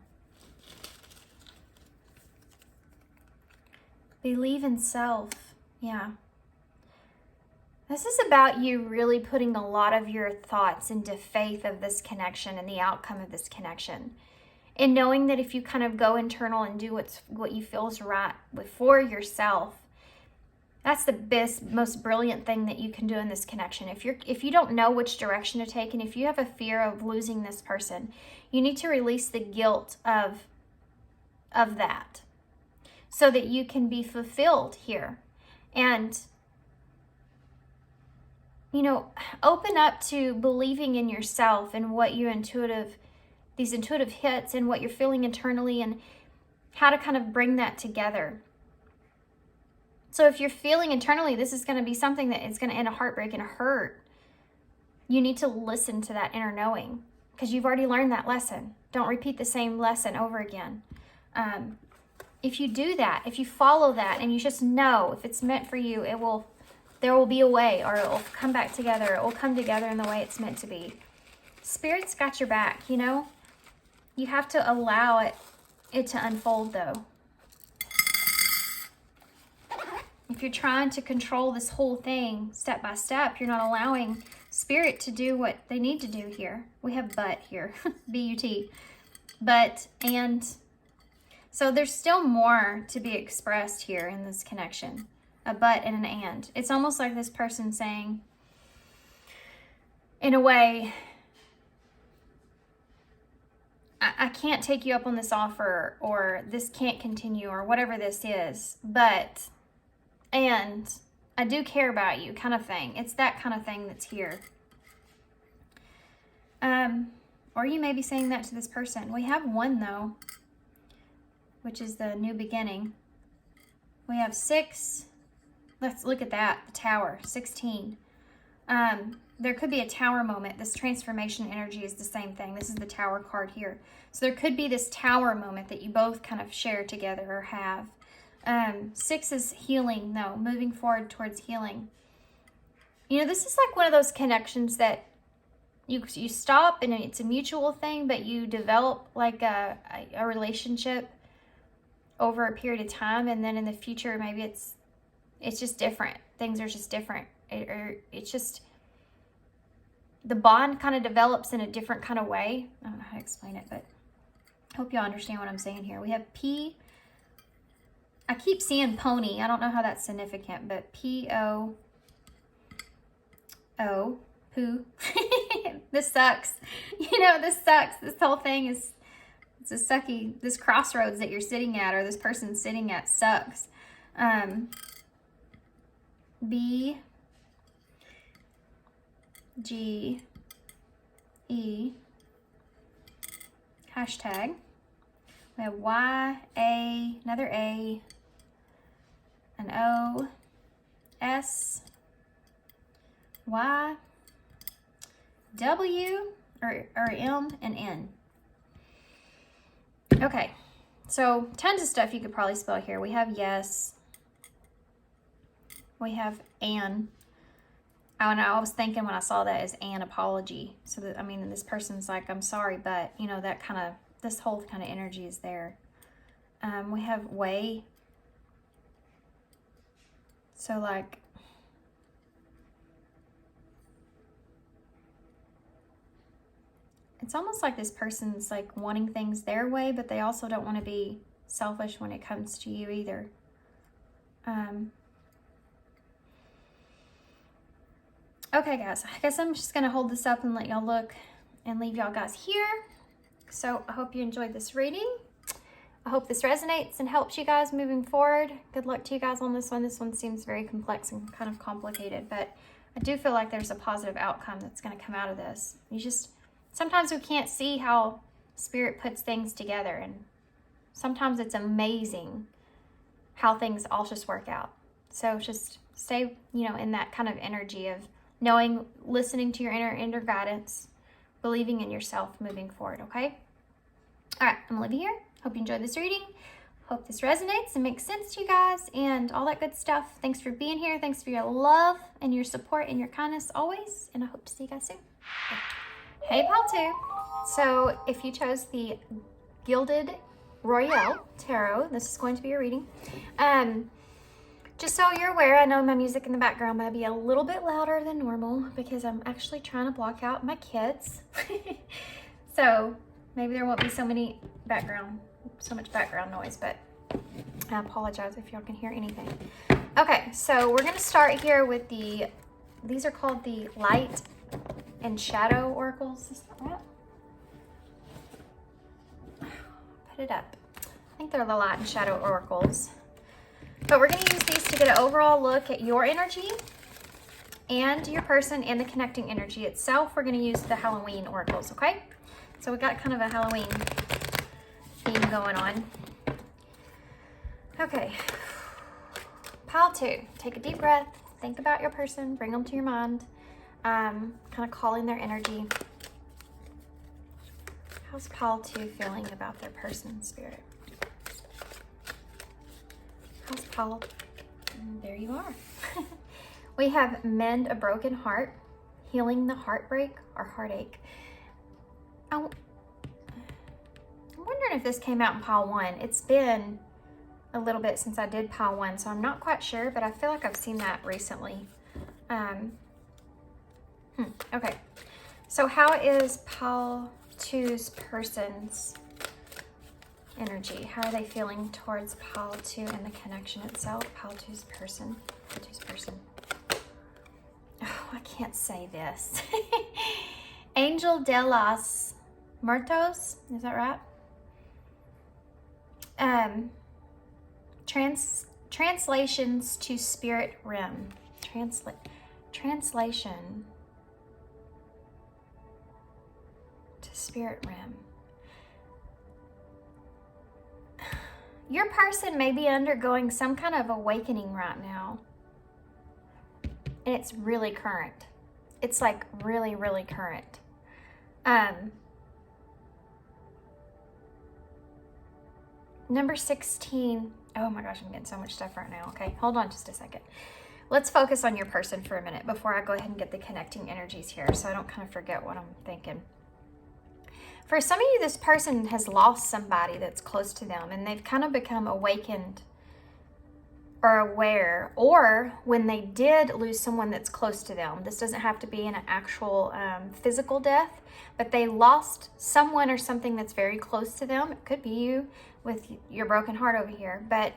Speaker 1: Believe in self. Yeah. This is about you really putting a lot of your thoughts into faith of this connection and the outcome of this connection. And knowing that if you kind of go internal and do what you feel is right for yourself, that's the best, most brilliant thing that you can do in this connection. If you don't know which direction to take, and if you have a fear of losing this person, you need to release the guilt of that, so that you can be fulfilled here. And, open up to believing in yourself and what these intuitive hits and what you're feeling internally, and how to kind of bring that together. So if you're feeling internally, this is going to be something that is going to end a heartbreak and a hurt, you need to listen to that inner knowing, because you've already learned that lesson. Don't repeat the same lesson over again. If you do that, if you follow that, and you just know if it's meant for you, there will be a way, or it will come back together. It will come together in the way it's meant to be. Spirit's got your back, You have to allow it to unfold, though. If you're trying to control this whole thing step by step, you're not allowing Spirit to do what they need to do here. We have but here, B-U-T. But, and... So there's still more to be expressed here in this connection. A but and an and. It's almost like this person saying, in a way, I can't take you up on this offer, or this can't continue, or whatever this is, and I do care about you, kind of thing. It's that kind of thing that's here. Or you may be saying that to this person. We have one, though, which is the new beginning. We have 6. Let's look at that. The Tower, 16. There could be a tower moment. This transformation energy is the same thing. This is the tower card here. So there could be this tower moment that you both kind of share together or have. 6 is healing, though, moving forward towards healing. You know, this is like one of those connections that you stop and it's a mutual thing, but you develop like a relationship over a period of time, and then in the future maybe it's just different. Things are just different. It's just the bond kind of develops in a different kind of way. I don't know how to explain it, but I hope y'all understand what I'm saying here. We have P. I keep seeing pony. I don't know how that's significant, but P-O-O, poo. This sucks. You know, this sucks. This whole thing is, it's a sucky, this crossroads that you're sitting at or this person's sitting at sucks. B, G, E, hashtag. We have Y, A, another A, an O, S, Y, W, or M, and N. Okay, so tons of stuff you could probably spell here. We have yes. We have an. Oh, and I was thinking when I saw that as an apology. So that, I mean, this person's like, I'm sorry, but, you know, that kind of, this whole kind of energy is there. We have way. So like, it's almost like this person's like wanting things their way, but they also don't want to be selfish when it comes to you either. Okay, guys, I guess I'm just going to hold this up and let y'all look and leave y'all guys here. So I hope you enjoyed this reading. I hope this resonates and helps you guys moving forward. Good luck to you guys on this one. This one seems very complex and kind of complicated, but I do feel like there's a positive outcome that's going to come out of this. Sometimes we can't see how Spirit puts things together, and sometimes it's amazing how things all just work out. So just stay, you know, in that kind of energy of knowing, listening to your inner guidance, believing in yourself moving forward, okay? All right, I'm Olivia here. Hope you enjoyed this reading. Hope this resonates and makes sense to you guys and all that good stuff. Thanks for being here. Thanks for your love and your support and your kindness always, and I hope to see you guys soon. Hey, Pal 2. So if you chose the Gilded Royale Tarot, this is going to be your reading. Just so you're aware, I know my music in the background might be a little bit louder than normal because I'm actually trying to block out my kids. So maybe there won't be so much background noise, but I apologize if y'all can hear anything. Okay, so we're gonna start here with these are called the Light and Shadow Oracles. Is that right? Put it up. I think they're the Light and Shadow Oracles. But we're going to use these to get an overall look at your energy and your person and the connecting energy itself. We're going to use the Halloween oracles, okay? So we got kind of a Halloween theme going on. Okay. Pile 2. Take a deep breath. Think about your person. Bring them to your mind. Kind of calling their energy. How's Pile 2 feeling about their person, Spirit? How's Pile? There you are. We have Mend a Broken Heart, Healing the Heartbreak or Heartache. I'm wondering if this came out in Pile 1. It's been a little bit since I did Pile 1, so I'm not quite sure, but I feel like I've seen that recently. Okay, so how is Pile 2's person's energy? How are they feeling towards Pile 2 and the connection itself? Pile 2's person. Pile 2's person. Oh, I can't say this. Angel de los Muertos. Is that right? Translations to Spirit Realm. Translation to Spirit Realm. Your person may be undergoing some kind of awakening right now. And it's really current. it's like really, really current. Number 16. Oh my gosh, I'm getting so much stuff right now. Okay, hold on just a second. Let's focus on your person for a minute before I go ahead and get the connecting energies here so I don't kind of forget what I'm thinking. For some of you, this person has lost somebody that's close to them, and they've kind of become awakened or aware, or when they did lose someone that's close to them. This doesn't have to be an actual physical death, but they lost someone or something that's very close to them. It could be you with your broken heart over here, but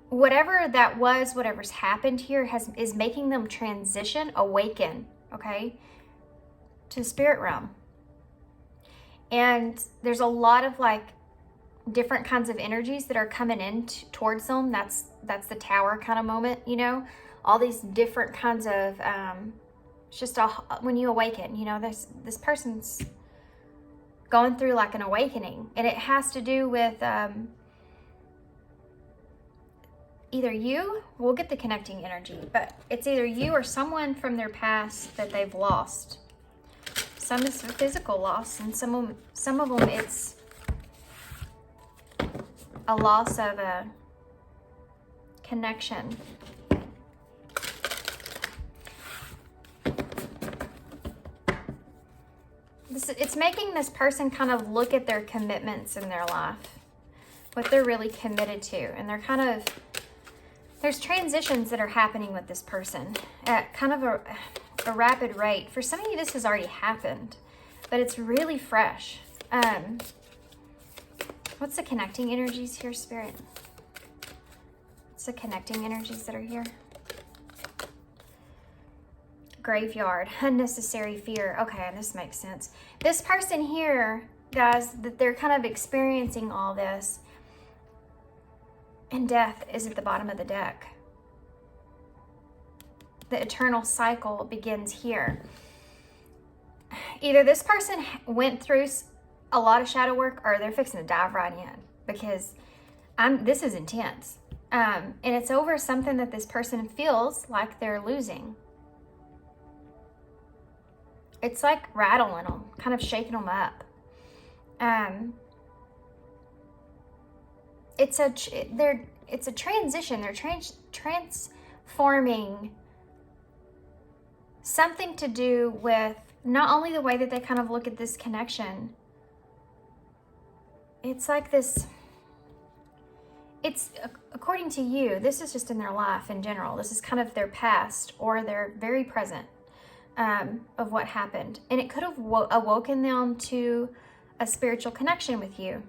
Speaker 1: whatever that was, whatever's happened here is making them transition, awaken, okay, to the spirit realm. And there's a lot of like different kinds of energies that are coming in towards them. That's the tower kind of moment, you know, all these different kinds of it's just when you awaken, you know, this person's going through like an awakening, and it has to do with either you, we'll get the connecting energy, but it's either you or someone from their past that they've lost. Some is a physical loss, and some of them it's a loss of a connection. It's making this person kind of look at their commitments in their life, what they're really committed to, and they're kind of, there's transitions that are happening with this person at kind of a rapid rate. For some of you, this has already happened, but it's really fresh. What's the connecting energies here, Spirit? What's the connecting energies that are here? Graveyard, unnecessary fear. Okay, this makes sense. This person here, guys, that they're kind of experiencing all this, and death is at the bottom of the deck. The eternal cycle begins here. Either this person went through a lot of shadow work, or they're fixing to dive right in, because this is intense. And it's over something that this person feels like they're losing. It's like rattling them, kind of shaking them up. It's a transition. They're transforming something to do with not only the way that they kind of look at this connection. It's like this, it's according to you, this is just in their life in general. This is kind of their past or their very present of what happened. And it could have awoken them to a spiritual connection with you.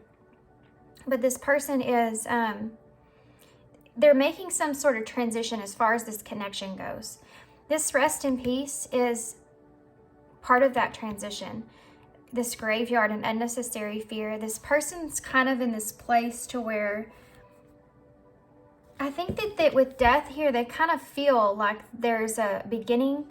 Speaker 1: But this person is, they're making some sort of transition as far as this connection goes. This rest in peace is part of that transition. This graveyard and unnecessary fear. This person's kind of in this place to where I think that with death here, they kind of feel like there's a beginning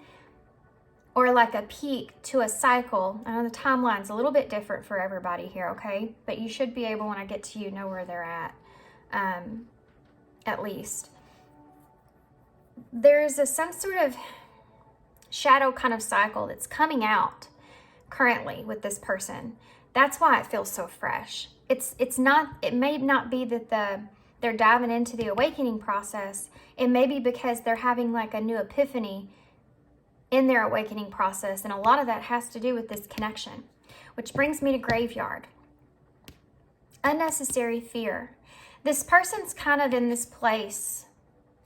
Speaker 1: or like a peak to a cycle. I know the timeline's a little bit different for everybody here, okay? But you should be able, when I get to you, know where they're at least. There's some sort of shadow kind of cycle that's coming out currently with this person. That's why it feels so fresh. It may not be that they're diving into the awakening process. It may be because they're having like a new epiphany in their awakening process, and a lot of that has to do with this connection, which brings me to graveyard. Unnecessary fear. This person's kind of in this place,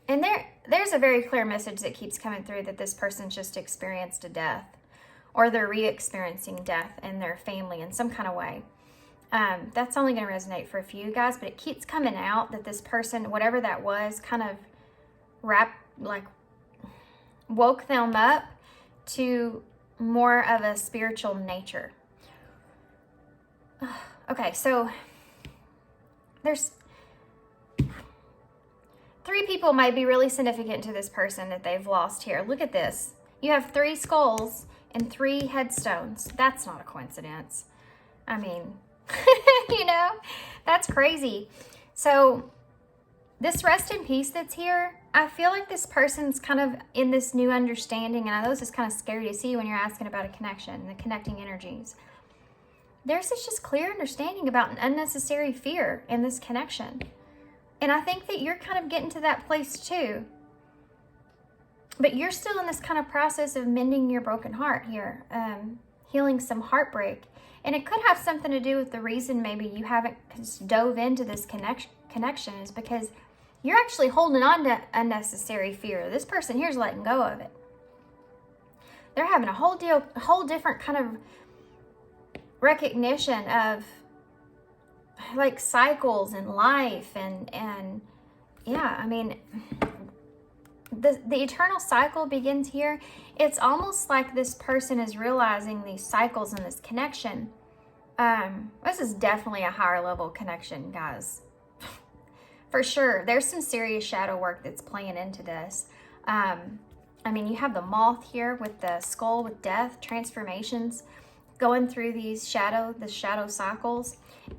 Speaker 1: and there's a very clear message that keeps coming through that this person's just experienced a death, or they're re-experiencing death in their family in some kind of way. That's only going to resonate for a few guys, but it keeps coming out that this person, whatever that was, kind of woke them up to more of a spiritual nature. Okay, so there's 3 people might be really significant to this person that they've lost here. Look at this. You have 3 skulls and 3 headstones. That's not a coincidence. I mean, you know, that's crazy. So this rest in peace that's here, I feel like this person's kind of in this new understanding, and I know this is kind of scary to see when you're asking about a connection, the connecting energies. There's this just clear understanding about an unnecessary fear in this connection. And I think that you're kind of getting to that place too. But you're still in this kind of process of mending your broken heart here, healing some heartbreak. And it could have something to do with the reason maybe you haven't dove into this connection is because you're actually holding on to unnecessary fear. This person here is letting go of it. They're having a whole different kind of recognition of like cycles in life and yeah, I mean, the eternal cycle begins here. It's almost like this person is realizing these cycles in this connection. This is definitely a higher level connection, guys. For sure. There's some serious shadow work that's playing into this. I mean, you have the moth here with the skull with death, transformations, going through the shadow cycles.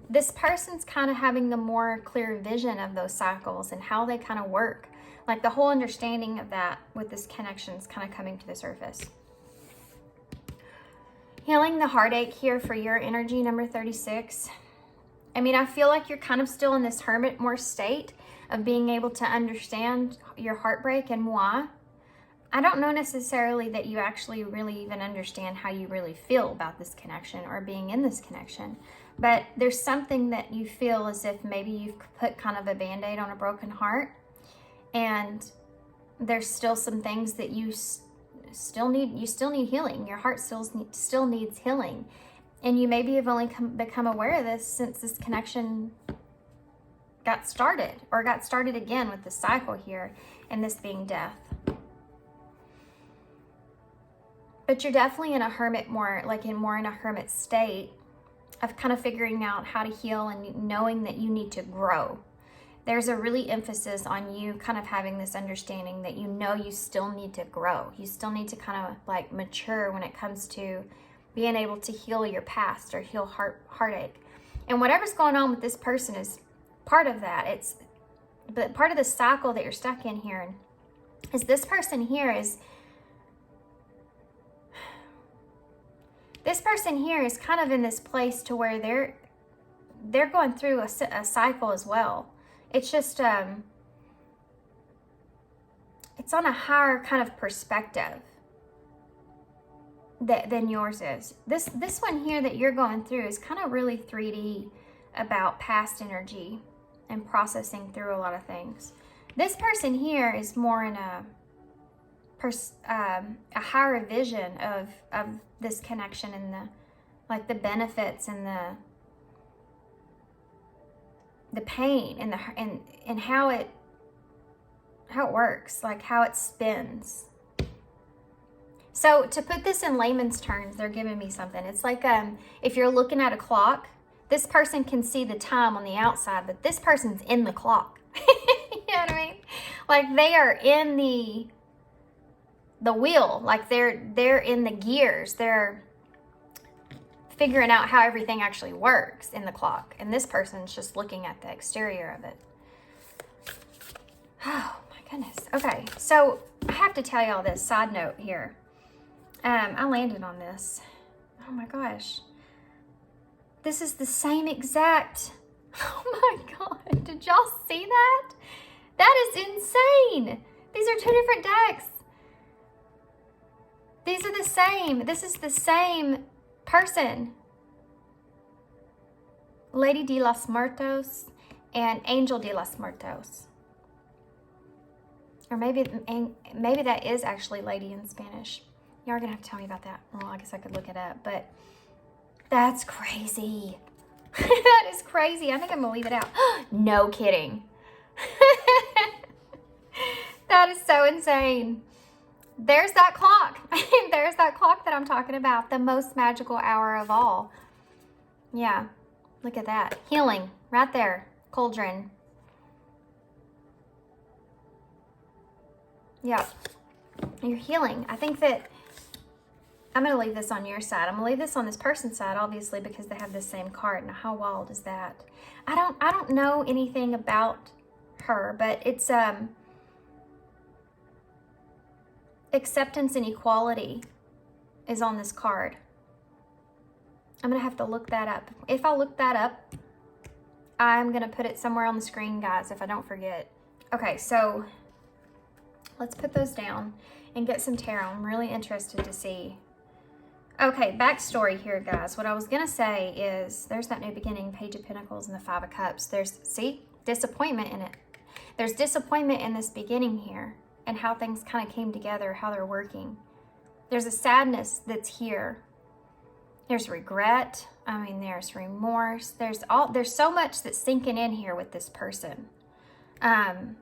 Speaker 1: This person's kind of having the more clear vision of those cycles and how they kind of work. Like the whole understanding of that with this connection is kind of coming to the surface. Healing the heartache here for your energy, number 36. I mean, I feel like you're kind of still in this hermit more state of being able to understand your heartbreak and why. I don't know necessarily that you actually really even understand how you really feel about this connection or being in this connection, but there's something that you feel as if maybe you've put kind of a band-aid on a broken heart, and there's still some things that you still need healing. Your heart still needs healing. And you maybe have only become aware of this since this connection got started again with the cycle here and this being death. But you're definitely in a hermit more in a hermit state of kind of figuring out how to heal and knowing that you need to grow. There's a really emphasis on you kind of having this understanding that you know you still need to grow. You still need to kind of like mature when it comes to being able to heal your past or heal heartache. And whatever's going on with this person is part of that. But part of the cycle that you're stuck in here is this person here is kind of in this place to where they're going through a cycle as well. It's just, it's on a higher kind of perspective than yours is. This one here that you're going through is kind of really 3D about past energy and processing through a lot of things. This person here is more in a higher vision of this connection and the benefits and the pain and how it works, like how it spins. So to put this in layman's terms, they're giving me something. It's like if you're looking at a clock, this person can see the time on the outside, but this person's in the clock. You know what I mean? Like they are in the wheel, like they're in the gears. They're figuring out how everything actually works in the clock. And this person's just looking at the exterior of it. Oh my goodness. Okay, so I have to tell y'all this side note here. I landed on this. Oh my gosh. This is the same exact. Oh my God. Did y'all see that? That is insane. These are two different decks. These are the same. This is the same person. Lady de los Muertos and Angel de los Muertos. Or maybe that is actually lady in Spanish. Y'all are going to have to tell me about that. Well, I guess I could look it up, but that's crazy. That is crazy. I think I'm going to leave it out. No kidding. That is so insane. There's that clock. There's that clock that I'm talking about. The most magical hour of all. Yeah. Look at that. Healing. Right there. Cauldron. Yeah. You're healing. I think that I'm going to leave this on your side. I'm going to leave this on this person's side, obviously, because they have the same card. Now, how wild is that? I don't know anything about her, but it's acceptance and equality is on this card. I'm going to have to look that up. If I look that up, I'm going to put it somewhere on the screen, guys, if I don't forget. Okay, so let's put those down and get some tarot. I'm really interested to see. Okay, backstory here, guys. What I was going to say is there's that new beginning, Page of Pentacles and the Five of Cups. There's, see, disappointment in it. There's disappointment in this beginning here and how things kind of came together, how they're working. There's a sadness that's here. There's regret. I mean, there's remorse. There's so much that's sinking in here with this person. And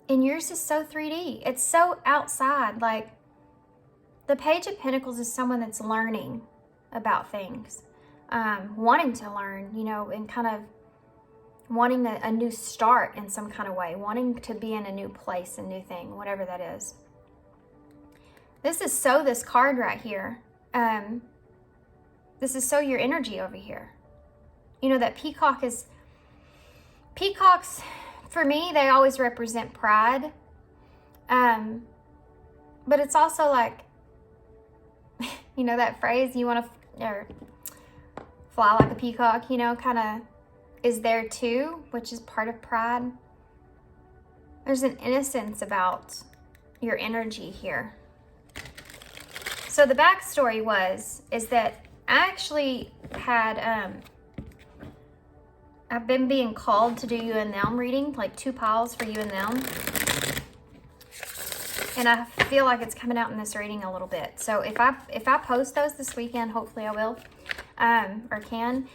Speaker 1: yours is so 3D. It's so outside. Like, the Page of Pentacles is someone that's learning about things, wanting to learn, you know, and kind of wanting a new start in some kind of way, wanting to be in a new place, a new thing, whatever that is. This is so this card right here. This is so your energy over here. You know, that peacock is, peacocks, for me, they always represent pride. But it's also like, you know, that phrase, you want to fly like a peacock, you know, kind of is there too, which is part of pride. There's an innocence about your energy here. So the backstory is that I actually had, I've been being called to do you and them reading, like 2 piles for you and them. And I feel like it's coming out in this reading a little bit. So if I post those this weekend, hopefully I will, or can,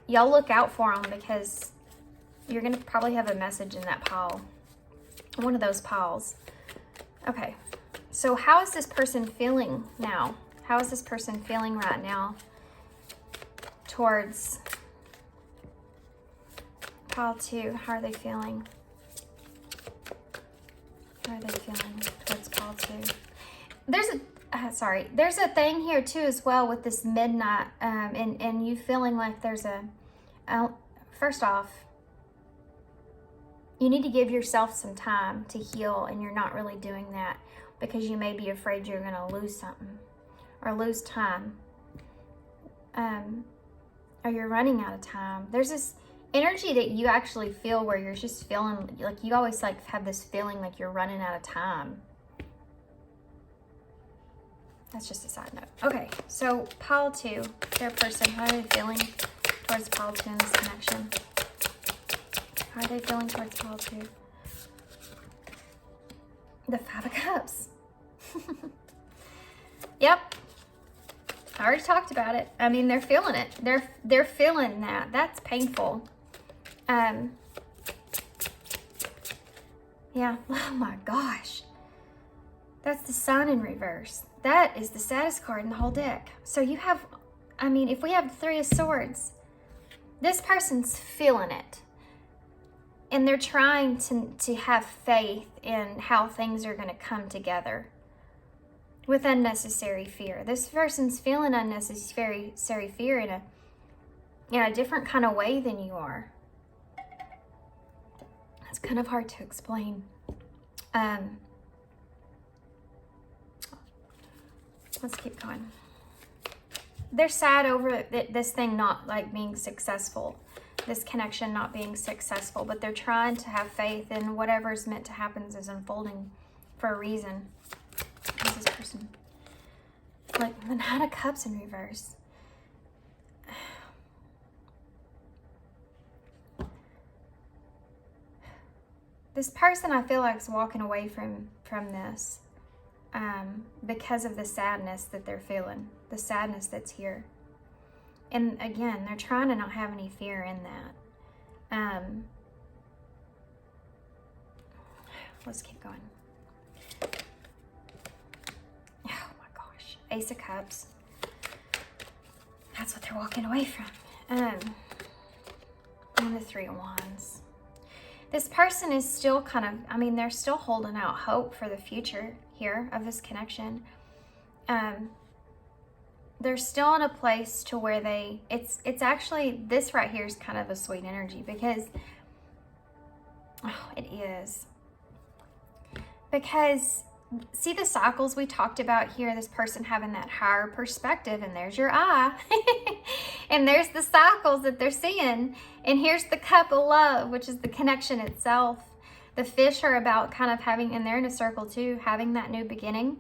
Speaker 1: y'all look out for them because you're going to probably have a message in that pile. One of those piles. Okay. So how is this person feeling now? How is this person feeling right now towards pile 2? How are they feeling? How are they feeling towards pile 2? There's a, there's a thing here too as well with this midnight, and you feeling like there's first off, you need to give yourself some time to heal, and you're not really doing that because you may be afraid you're going to lose something or lose time, or you're running out of time. There's this energy that you actually feel where you're just feeling like you always like have this feeling like you're running out of time. That's just a side note. Okay, so pile 2, their person, how are they feeling towards pile 2 in this connection? How are they feeling towards pile 2? The Five of Cups. Yep. I already talked about it. I mean, they're feeling it. They're feeling that. That's painful. Yeah. Oh my gosh. That's the Sun in reverse. That is the saddest card in the whole deck. So you have, I mean, if we have the 3 of Swords, this person's feeling it. And they're trying to have faith in how things are going to come together with unnecessary fear. This person's feeling unnecessary fear in a different kind of way than you are. It's kind of hard to explain. Let's keep going. They're sad over this thing not like being successful. This connection not being successful, but they're trying to have faith in whatever's meant to happen is unfolding for a reason. Who's this person? Like the Nine of Cups in reverse. This person I feel like is walking away from this because of the sadness that they're feeling, the sadness that's here. And again, they're trying to not have any fear in that. Let's keep going. Oh my gosh. Ace of Cups. That's what they're walking away from. And the 3 of Wands. This person is still kind of, I mean, they're still holding out hope for the future here of this connection. They're still in a place to where it's actually, this right here is kind of a sweet energy because, oh, it is. Because see the cycles we talked about here, this person having that higher perspective, and there's your eye. And there's the cycles that they're seeing. And here's the cup of love, which is the connection itself. The fish are about kind of having, and they're in a circle too, having that new beginning,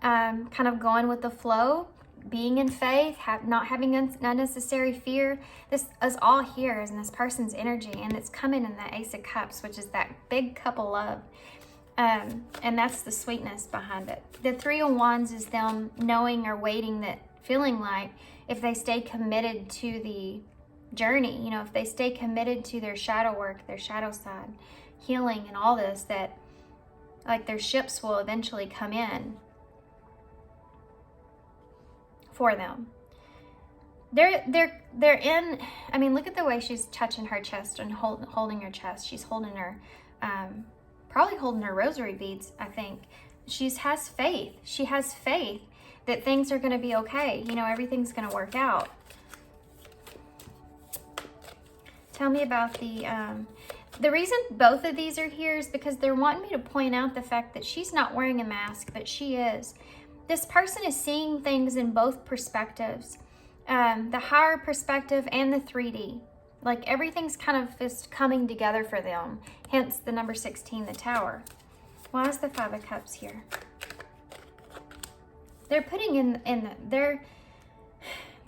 Speaker 1: kind of going with the flow, being in faith, not having unnecessary fear. This is all here is in this person's energy, and it's coming in the Ace of Cups, which is that big cup of love. And that's the sweetness behind it. The Three of Wands is them knowing or waiting, that feeling like if they stay committed to the journey, you know, if they stay committed to their shadow work, their shadow side, healing and all this, that like their ships will eventually come in for them. They're in, I mean, look at the way she's touching her chest and holding her chest. She's holding her, probably holding her rosary beads, I think. She has faith. She has faith that things are going to be okay. You know, everything's going to work out. Tell me about the reason both of these are here is because they're wanting me to point out the fact that she's not wearing a mask, but she is. This person is seeing things in both perspectives, the higher perspective and the 3D. Like everything's kind of just coming together for them. Hence the number 16, the Tower. Why is the Five of Cups here? They're putting in the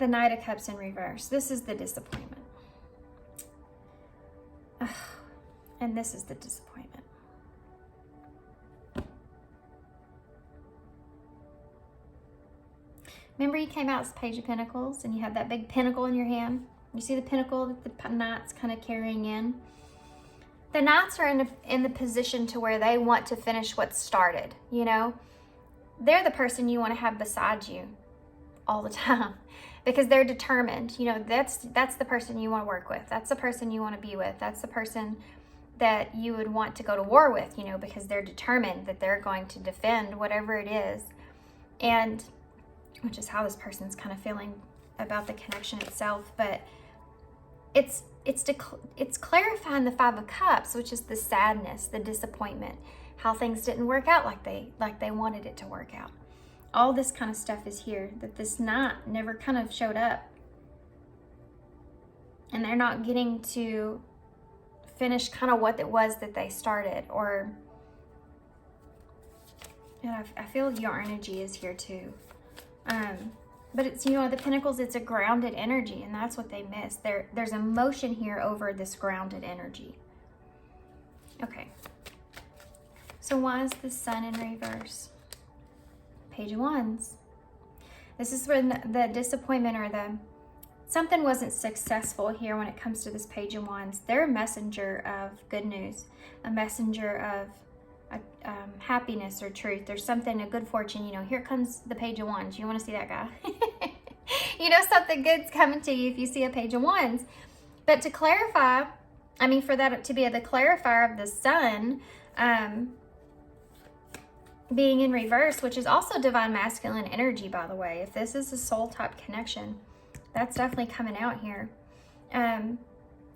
Speaker 1: Knight of Cups in reverse. This is the disappointment. Ugh. And this is the disappointment. Remember you came out as Page of Pentacles and you had that big pentacle in your hand? You see the pinnacle that the Knight's kind of carrying in? The Knights are in the position to where they want to finish what started, you know? They're the person you want to have beside you all the time because they're determined. You know, that's the person you want to work with. That's the person you want to be with. That's the person that you would want to go to war with, you know, because they're determined that they're going to defend whatever it is. And which is how this person's kind of feeling about the connection itself. But it's clarifying the Five of Cups, which is the sadness, the disappointment, how things didn't work out like they wanted it to work out. All this kind of stuff is here, that this Knight never kind of showed up. And they're not getting to finish kind of what it was that they started. Or, and I feel your energy is here too. But it's, you know, the Pentacles, it's a grounded energy, and that's what they miss. There's emotion here over this grounded energy. Okay. So why is the Sun in reverse? Page of Wands. This is when the disappointment or something wasn't successful here when it comes to this Page of Wands. They're a messenger of good news, a messenger of happiness or truth. There's something, a good fortune. You know, here comes the Page of Wands. You want to see that guy? You know, something good's coming to you if you see a Page of Wands. But to clarify, I mean, for that to be the clarifier of the Sun being in reverse, which is also divine masculine energy, by the way. If this is a soul type connection, that's definitely coming out here. And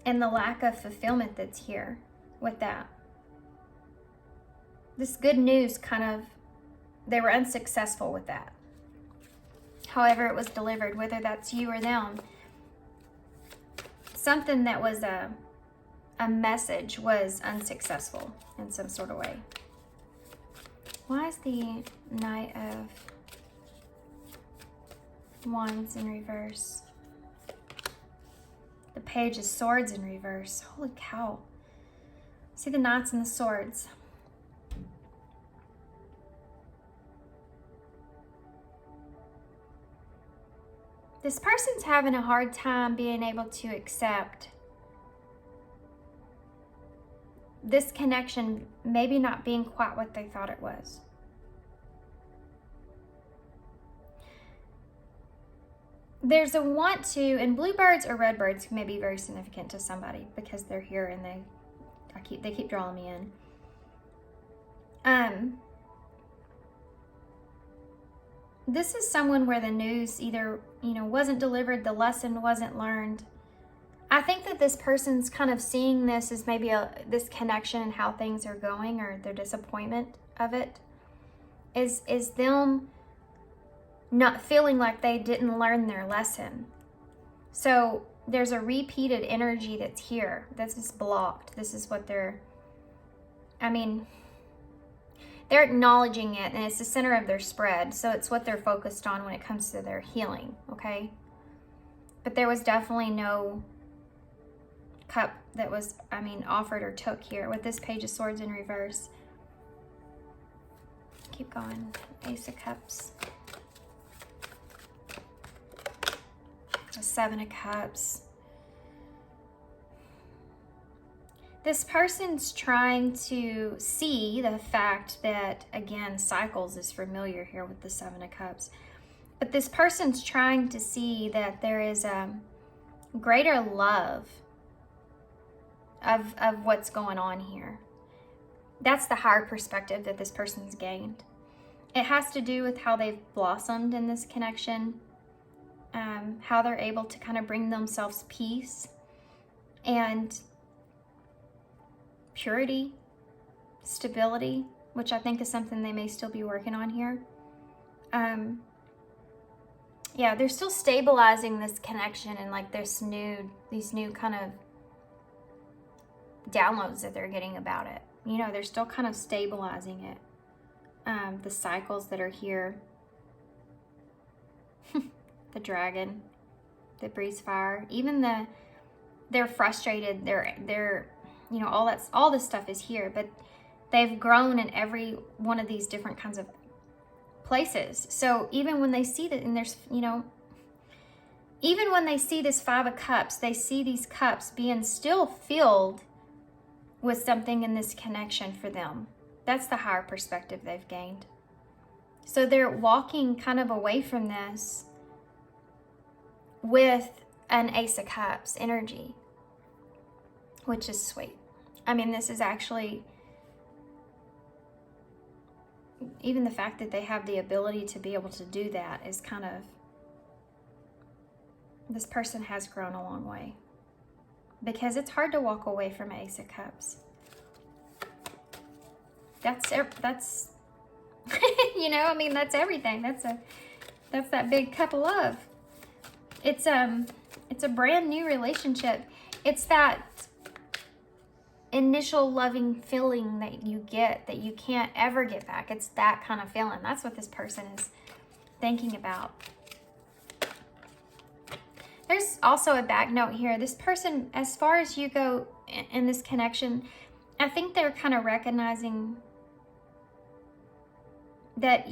Speaker 1: the lack of fulfillment that's here with that. This good news kind of, they were unsuccessful with that. However it was delivered, whether that's you or them. Something that was a message was unsuccessful in some sort of way. Why is the Knight of Wands in reverse? The Page of Swords in reverse. Holy cow. See the Knights and the Swords. This person's having a hard time being able to accept this connection maybe not being quite what they thought it was. There's a want to, and bluebirds or redbirds may be very significant to somebody because they're here and they keep drawing me in. This is someone where the news either, you know, wasn't delivered, the lesson wasn't learned. I think that this person's kind of seeing this as maybe this connection and how things are going, or their disappointment of it is them not feeling like they didn't learn their lesson. So there's a repeated energy that's here. This is blocked. This is what they're acknowledging it, and it's the center of their spread. So it's what they're focused on when it comes to their healing, okay? But there was definitely no cup that was, offered or took here with this Page of Swords in reverse. Keep going. Ace of Cups. The Seven of Cups. This person's trying to see the fact that, again, cycles is familiar here with the Seven of Cups. But this person's trying to see that there is a greater love of what's going on here. That's the higher perspective that this person's gained. It has to do with how they've blossomed in this connection, how they're able to kind of bring themselves peace and purity, stability, which I think is something they may still be working on here. Yeah, they're still stabilizing this connection and like these new kind of downloads that they're getting about it. You know, they're still kind of stabilizing it. The cycles that are here. The dragon that breathes fire. Even they're frustrated. They're you know, all this stuff is here, but they've grown in every one of these different kinds of places. So even when they see that, and there's, you know, even when they see this Five of Cups, they see these cups being still filled with something in this connection for them. That's the higher perspective they've gained. So they're walking kind of away from this with an Ace of Cups energy, which is sweet. I mean, this is actually, even the fact that they have the ability to be able to do that is kind of, this person has grown a long way. Because it's hard to walk away from Ace of Cups. That's you know, I mean, that's everything. That's that big cup of love. It's a brand new relationship. It's that initial loving feeling that you get that you can't ever get back. It's that kind of feeling. That's what this person is thinking about. There's also a back note here. This person, as far as you go in this connection, I think they're kind of recognizing that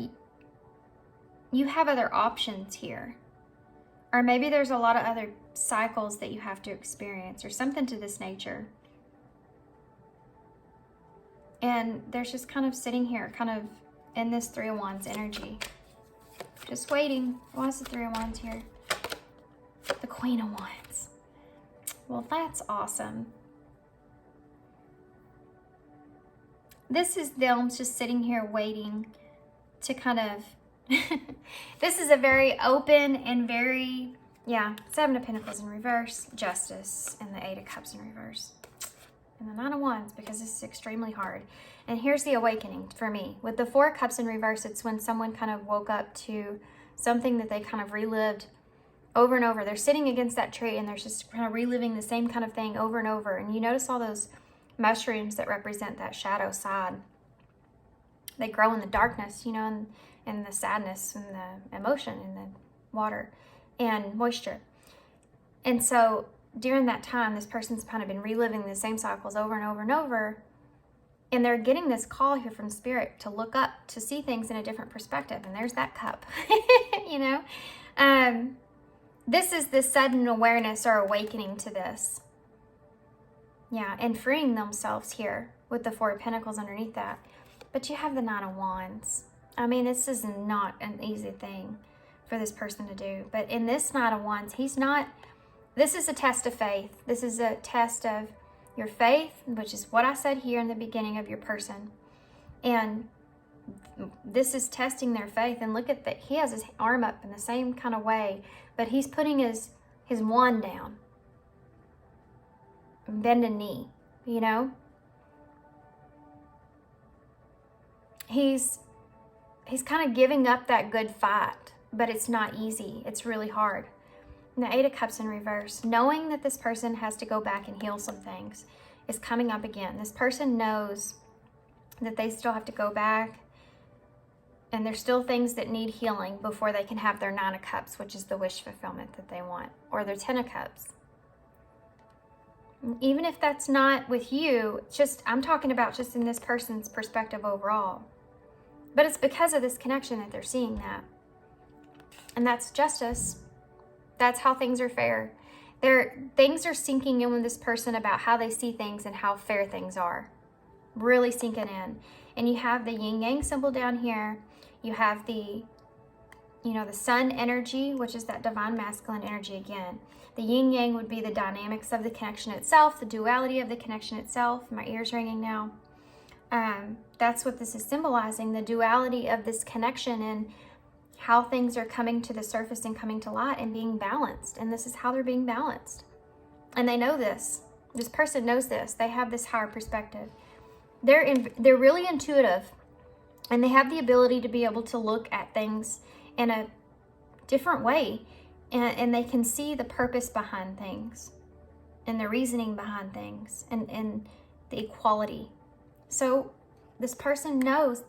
Speaker 1: you have other options here. Or maybe there's a lot of other cycles that you have to experience or something to this nature. And there's just kind of sitting here, kind of in this Three of Wands energy. Just waiting. Why is the Three of Wands here? The Queen of Wands. Well, that's awesome. This is them just sitting here waiting to kind of... This is a very open and very... Yeah, Seven of Pentacles in reverse, Justice, and the Eight of Cups in reverse. And the Nine of Wands, because this is extremely hard. And here's the awakening for me. With the Four of Cups in reverse, it's when someone kind of woke up to something that they kind of relived over and over. They're sitting against that tree and they're just kind of reliving the same kind of thing over and over. And you notice all those mushrooms that represent that shadow side. They grow in the darkness, you know, and the sadness and the emotion and the water and moisture. And so during that time, this person's kind of been reliving the same cycles over and over and over. And they're getting this call here from Spirit to look up, to see things in a different perspective. And there's that cup, you know. This is the sudden awareness or awakening to this. Yeah, and freeing themselves here with the Four of Pentacles underneath that. But you have the Nine of Wands. I mean, this is not an easy thing for this person to do. But in this Nine of Wands, he's not... This is a test of faith. This is a test of your faith, which is what I said here in the beginning of your person. And this is testing their faith. And look at that. He has his arm up in the same kind of way, but he's putting his wand down. Bend a knee, you know? he's kind of giving up that good fight, but it's not easy. It's really hard. And the Eight of Cups in reverse, knowing that this person has to go back and heal some things, is coming up again. This person knows that they still have to go back, and there's still things that need healing before they can have their Nine of Cups, which is the wish fulfillment that they want, or their Ten of Cups. Even if that's not with you, I'm talking about just in this person's perspective overall. But it's because of this connection that they're seeing that. And that's justice. That's how things are fair. Things are sinking in with this person about how they see things and how fair things are. Really sinking in. And you have the yin yang symbol down here. You have the sun energy, which is that divine masculine energy again. The yin yang would be the dynamics of the connection itself, the duality of the connection itself. My ear's ringing now. That's what this is symbolizing, the duality of this connection and how things are coming to the surface and coming to light and being balanced. And this is how they're being balanced. And they know this. This person knows this. They have this higher perspective. They're really intuitive, and they have the ability to be able to look at things in a different way, and they can see the purpose behind things and the reasoning behind things and the equality. So this person knows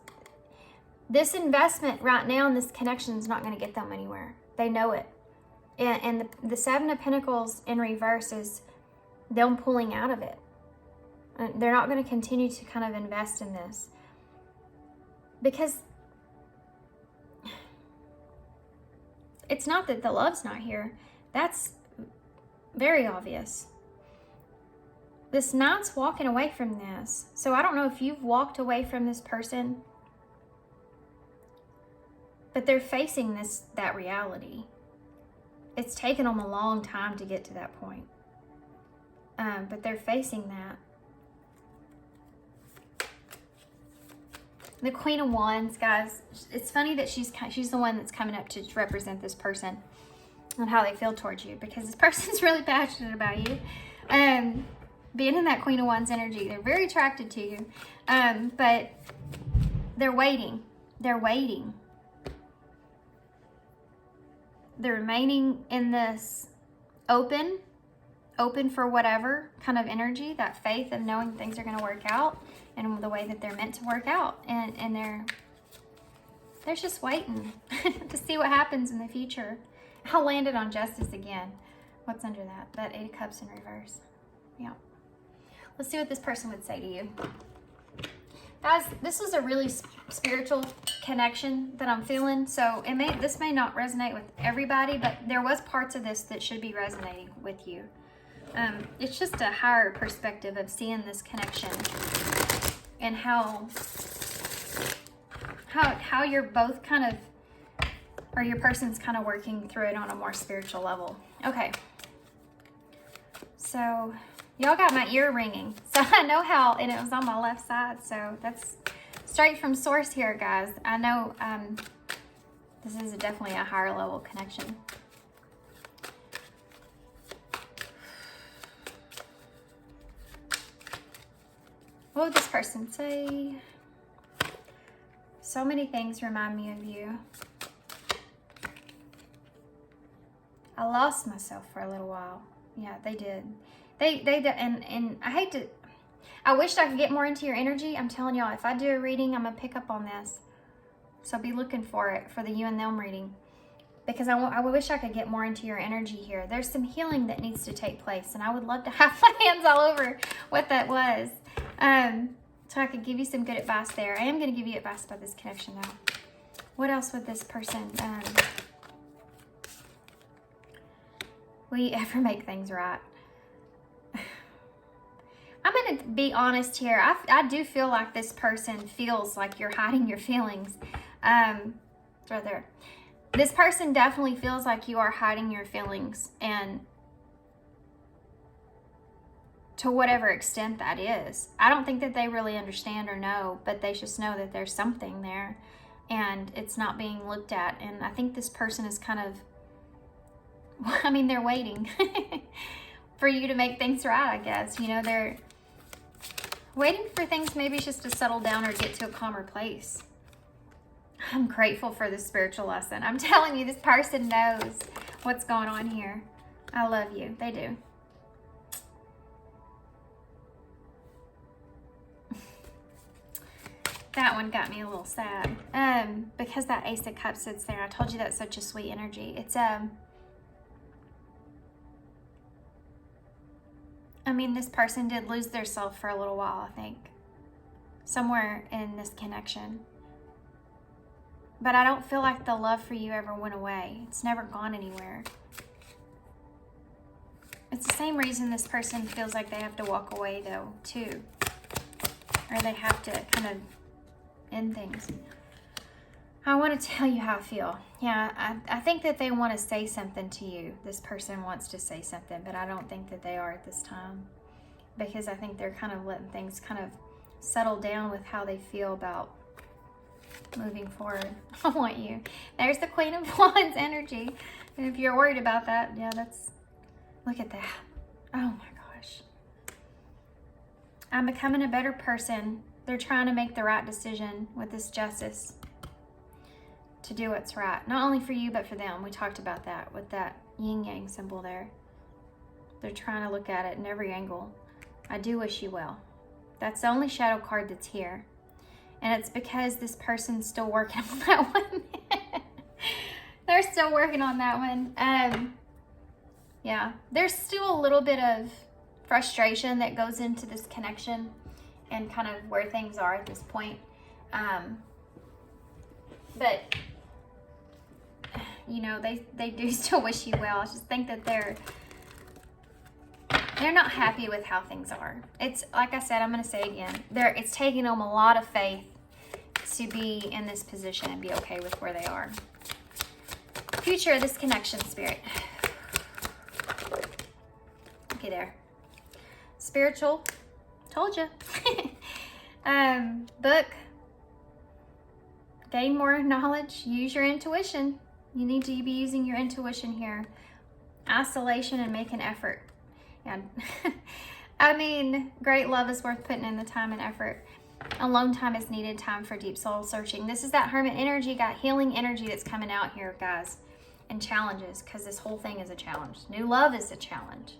Speaker 1: this investment right now in this connection is not going to get them anywhere. They know it. And the Seven of Pentacles in reverse is them pulling out of it. They're not going to continue to kind of invest in this. Because it's not that the love's not here. That's very obvious. This Knight's walking away from this. So I don't know if you've walked away from this person, but they're facing that reality. It's taken them a long time to get to that point. But they're facing that. The Queen of Wands, guys, it's funny that she's the one that's coming up to represent this person and how they feel towards you, because this person's really passionate about you. Being in that Queen of Wands energy, they're very attracted to you. But they're waiting. They're waiting. They're remaining in this open for whatever kind of energy, that faith of knowing things are going to work out in the way that they're meant to work out. And they're just waiting to see what happens in the future. I'll land it on justice again. What's under that? That Eight of Cups in reverse. Yeah. Let's see what this person would say to you. Guys, this is a really spiritual connection that I'm feeling. So this may not resonate with everybody, but there was parts of this that should be resonating with you. It's just a higher perspective of seeing this connection and how you're both kind of, or your person's kind of working through it on a more spiritual level. Okay. So y'all got my ear ringing. So I know how, and it was on my left side. So that's straight from source here, guys. I know this is definitely a higher level connection. What would this person say? So many things remind me of you. I lost myself for a little while. Yeah, they did. They did, and I wished I could get more into your energy. I'm telling y'all, if I do a reading, I'm gonna pick up on this. So be looking for it for the you and them reading, because I wish I could get more into your energy here. There's some healing that needs to take place, and I would love to have my hands all over what that was. So I could give you some good advice there. I am going to give you advice about this connection now. What else would this person, will you ever make things right? I'm going to be honest here. I do feel like this person feels like you're hiding your feelings. It's right there. This person definitely feels like you are hiding your feelings, and to whatever extent that is. I don't think that they really understand or know, but they just know that there's something there and it's not being looked at. And I think this person is kind of, I mean, they're waiting for you to make things right, I guess. You know, they're waiting for things maybe just to settle down or get to a calmer place. I'm grateful for this spiritual lesson. I'm telling you, this person knows what's going on here. I love you. They do. That one got me a little sad. Because that Ace of Cups sits there. I told you that's such a sweet energy. It's I mean, this person did lose their self for a little while, I think. Somewhere in this connection. But I don't feel like the love for you ever went away. It's never gone anywhere. It's the same reason this person feels like they have to walk away, though, too. Or they have to kind of end things. I want to tell you how I feel. Yeah, I think that they want to say something to you. This person wants to say something, but I don't think that they are at this time. Because I think they're kind of letting things kind of settle down with how they feel about moving forward. I want you. There's the Queen of Wands energy. And if you're worried about that, yeah, that's, look at that. Oh my gosh. I'm becoming a better person. They're trying to make the right decision with this Justice to do what's right. Not only for you, but for them. We talked about that with that yin-yang symbol there. They're trying to look at it in every angle. I do wish you well. That's the only shadow card that's here. And it's because this person's still working on that one. They're still working on that one. Yeah, there's still a little bit of frustration that goes into this connection and kind of where things are at this point. But, you know, they do still wish you well. I just think that they're not happy with how things are. It's, like I said, I'm going to say again, it's taking them a lot of faith to be in this position and be okay with where they are. Future of this connection, Spirit. Okay, there. Spiritual. Told you. Book. Gain more knowledge. Use your intuition. You need to be using your intuition here. Isolation and make an effort. And I mean, great love is worth putting in the time and effort. Alone time is needed, time for deep soul searching. This is that Hermit energy, got healing energy that's coming out here, guys. And challenges, because this whole thing is a challenge. New love is a challenge.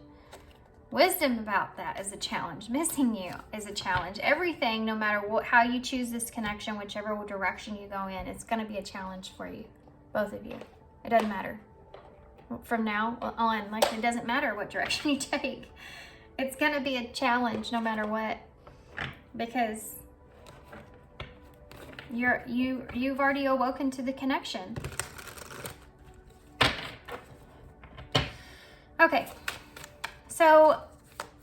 Speaker 1: Wisdom about that is a challenge. Missing you is a challenge. Everything, no matter how you choose this connection, whichever direction you go in, it's going to be a challenge for you. Both of you. It doesn't matter. From now on, like, it doesn't matter what direction you take. It's going to be a challenge no matter what. Because you've already awoken to the connection. Okay. So,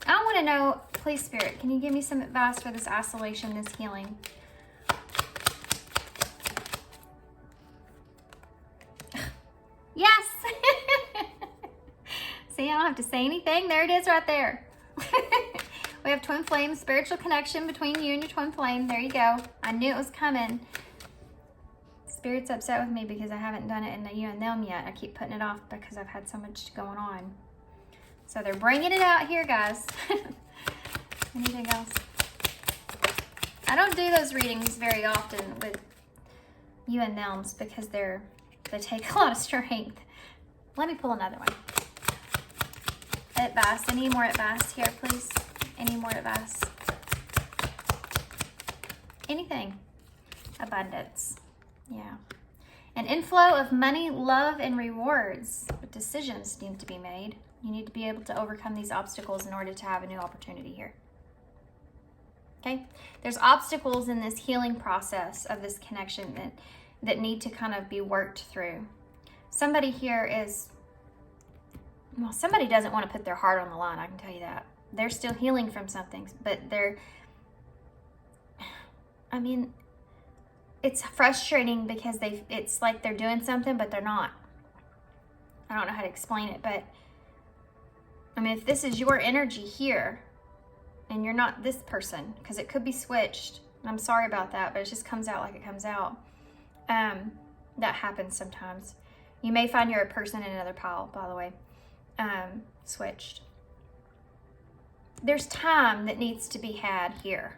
Speaker 1: I want to know, please, Spirit, can you give me some advice for this isolation, this healing? Yes! See, I don't have to say anything. There it is right there. We have twin flame, spiritual connection between you and your twin flame. There you go. I knew it was coming. Spirit's upset with me because I haven't done it in the you and them yet. I keep putting it off because I've had so much going on. So they're bringing it out here, guys. Anything else? I don't do those readings very often with you and thems because they take a lot of strength. Let me pull another one. Advice. Any more advice here, please? Any more advice? Anything. Abundance. Yeah. An inflow of money, love, and rewards. But decisions need to be made. You need to be able to overcome these obstacles in order to have a new opportunity here. Okay? There's obstacles in this healing process of this connection that need to kind of be worked through. Somebody here is, well, somebody doesn't want to put their heart on the line, I can tell you that. They're still healing from something, but I mean, it's frustrating because it's like they're doing something, but they're not. I don't know how to explain it, but I mean, if this is your energy here and you're not this person, because it could be switched, and I'm sorry about that, but it just comes out like it comes out. That happens sometimes. You may find you're a person in another pile, by the way, switched. There's time that needs to be had here,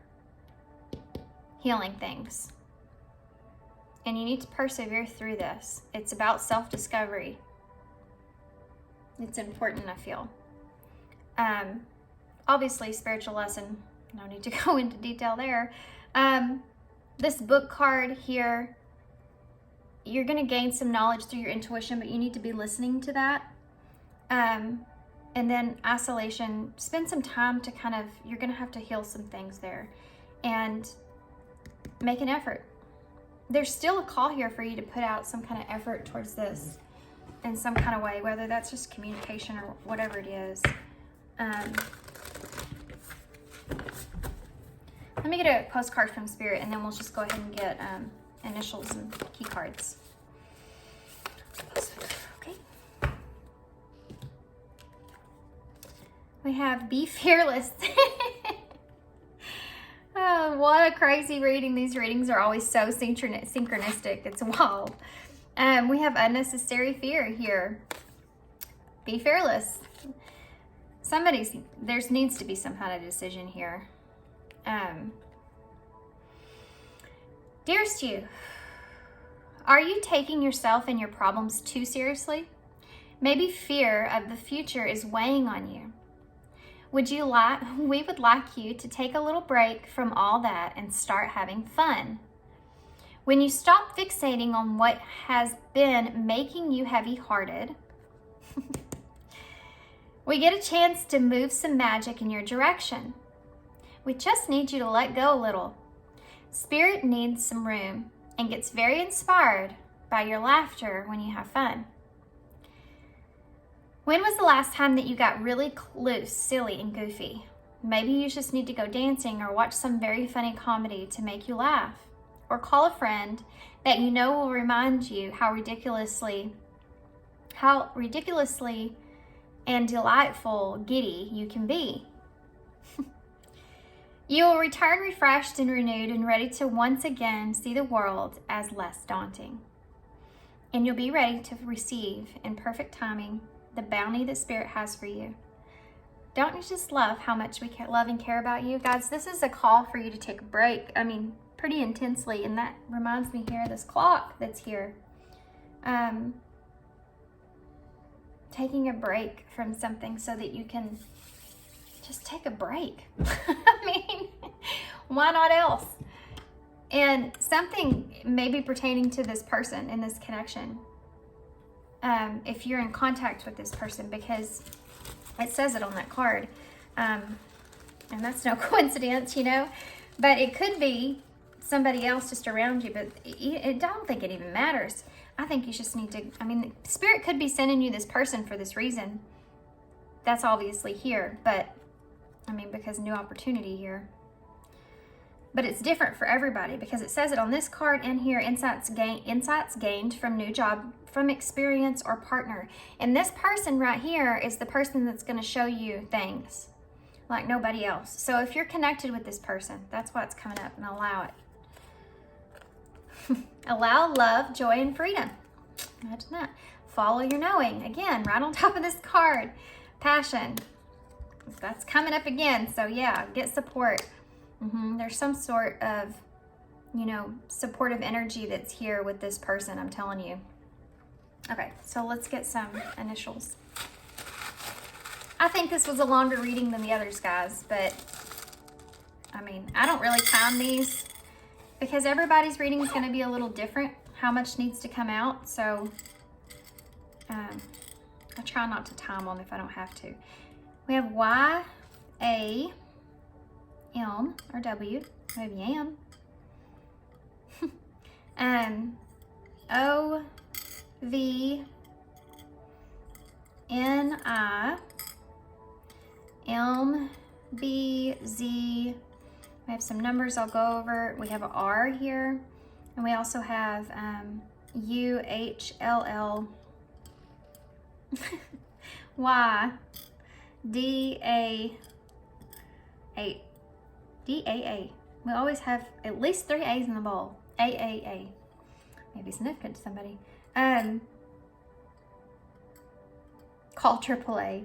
Speaker 1: healing things. And you need to persevere through this. It's about self-discovery. It's important, I feel. Obviously, spiritual lesson. No need to go into detail there. This book card here, you're going to gain some knowledge through your intuition, but you need to be listening to that. And then isolation, spend some time to kind of, you're going to have to heal some things there and make an effort. There's still a call here for you to put out some kind of effort towards this in some kind of way, whether that's just communication or whatever it is. Let me get a postcard from Spirit, and then we'll just go ahead and get initials and key cards. Okay. We have Be Fearless. Oh, what a crazy reading. These readings are always so synchronistic. It's wild. We have Unnecessary Fear here. Be fearless. There needs to be some kind of decision here. Dearest you, are you taking yourself and your problems too seriously? Maybe fear of the future is weighing on you. We would like you to take a little break from all that and start having fun. When you stop fixating on what has been making you heavy-hearted, we get a chance to move some magic in your direction. We just need you to let go a little. Spirit needs some room and gets very inspired by your laughter when you have fun. When was the last time that you got really loose, silly, and goofy? Maybe you just need to go dancing or watch some very funny comedy to make you laugh. Or call a friend that you know will remind you how ridiculously and delightful giddy you can be. You will return refreshed and renewed and ready to once again see the world as less daunting. And you'll be ready to receive in perfect timing the bounty that Spirit has for you. Don't you just love how much we love and care about you? Guys, this is a call for you to take a break. I mean, pretty intensely. And that reminds me here of this clock that's here. Taking a break from something so that you can just take a break. I mean, why not else? And something maybe pertaining to this person in this connection. If you're in contact with this person, because it says it on that card. And that's no coincidence, you know, but it could be somebody else just around you, but I don't think it even matters. I think you just need to, I mean, Spirit could be sending you this person for this reason. That's obviously here, but I mean, because new opportunity here. But it's different for everybody because it says it on this card and here, insights gained from new job, from experience or partner. And this person right here is the person that's going to show you things like nobody else. So if you're connected with this person, that's why it's coming up, and allow it. Allow love, joy, and freedom. Imagine that. Follow your knowing. Again, right on top of this card. Passion. That's coming up again. So yeah, get support. There's some sort of, you know, supportive energy that's here with this person, I'm telling you. Okay, so let's get some initials. I think this was a longer reading than the others, guys, but I mean, I don't really time these because everybody's reading is going to be a little different, how much needs to come out. So I try not to time them if I don't have to. We have Y, A, M, or W, maybe M. O, V, N, I, M, B, Z. We have some numbers I'll go over. We have an R here, and we also have U, H, L, L, Y, D, A, A. D-A-A. We always have at least 3 A's in the bowl. A-A-A. Maybe significant to somebody. Call AAA.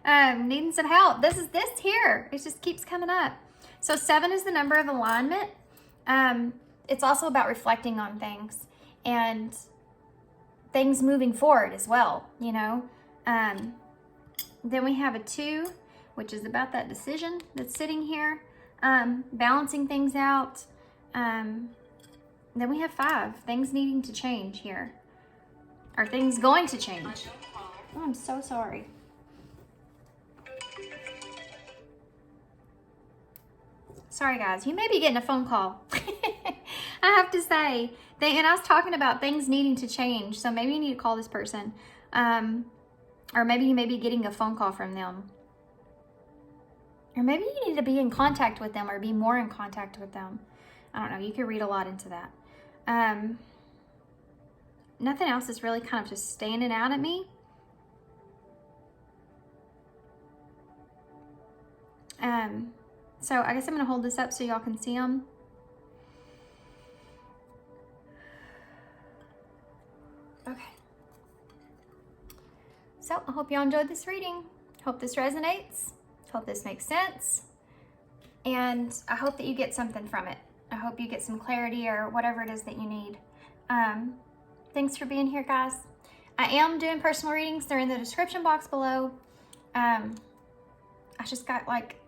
Speaker 1: Needing some help. This here. It just keeps coming up. So 7 is the number of alignment. it's also about reflecting on things and things moving forward as well, you know. Then we have a 2, which is about that decision that's sitting here, balancing things out. Then we have 5, things needing to change here, or things going to change. Oh, I'm so sorry. Sorry guys, you may be getting a phone call. I have to say, and I was talking about things needing to change, so maybe you need to call this person. Or maybe you may be getting a phone call from them. Or maybe you need to be in contact with them or be more in contact with them. I don't know, you could read a lot into that. Nothing else is really kind of just standing out at me. So I guess I'm gonna hold this up so y'all can see them. Okay. So I hope y'all enjoyed this reading. Hope this resonates. Hope this makes sense. And I hope that you get something from it. I hope you get some clarity or whatever it is that you need. Thanks for being here, guys. I am doing personal readings. They're in the description box below. I just got like,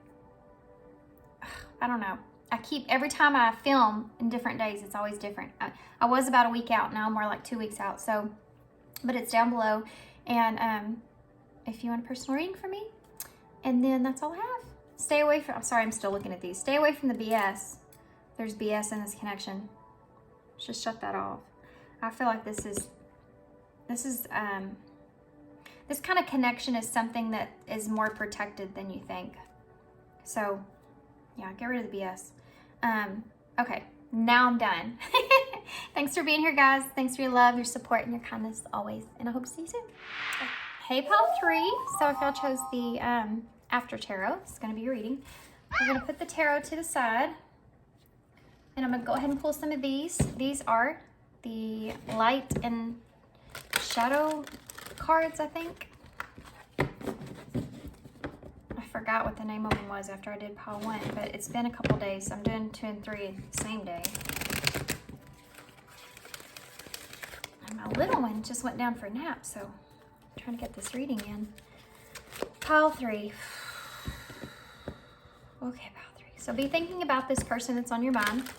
Speaker 1: I don't know. Every time I film in different days, it's always different. I was about a week out. Now I'm more like 2 weeks out. So, but it's down below. And if you want a personal reading from me, and then that's all I have. Stay away from, I'm sorry, I'm still looking at these. Stay away from the BS. There's BS in this connection. Just shut that off. I feel like this kind of connection is something that is more protected than you think. So yeah, get rid of the BS. Okay, now I'm done. Thanks for being here, guys. Thanks for your love, your support, and your kindness always. And I hope to see you soon. Hey, pile 3. So if y'all chose the after tarot, it's going to be your reading. We're going to put the tarot to the side. And I'm going to go ahead and pull some of these. These are the light and shadow cards, I think. I forgot what the name of them was after I did pile 1, but it's been a couple days. So I'm doing 2 and 3 the same day. And my little one just went down for a nap, so I'm trying to get this reading in. Pile 3. Okay, pile 3. So be thinking about this person that's on your mind.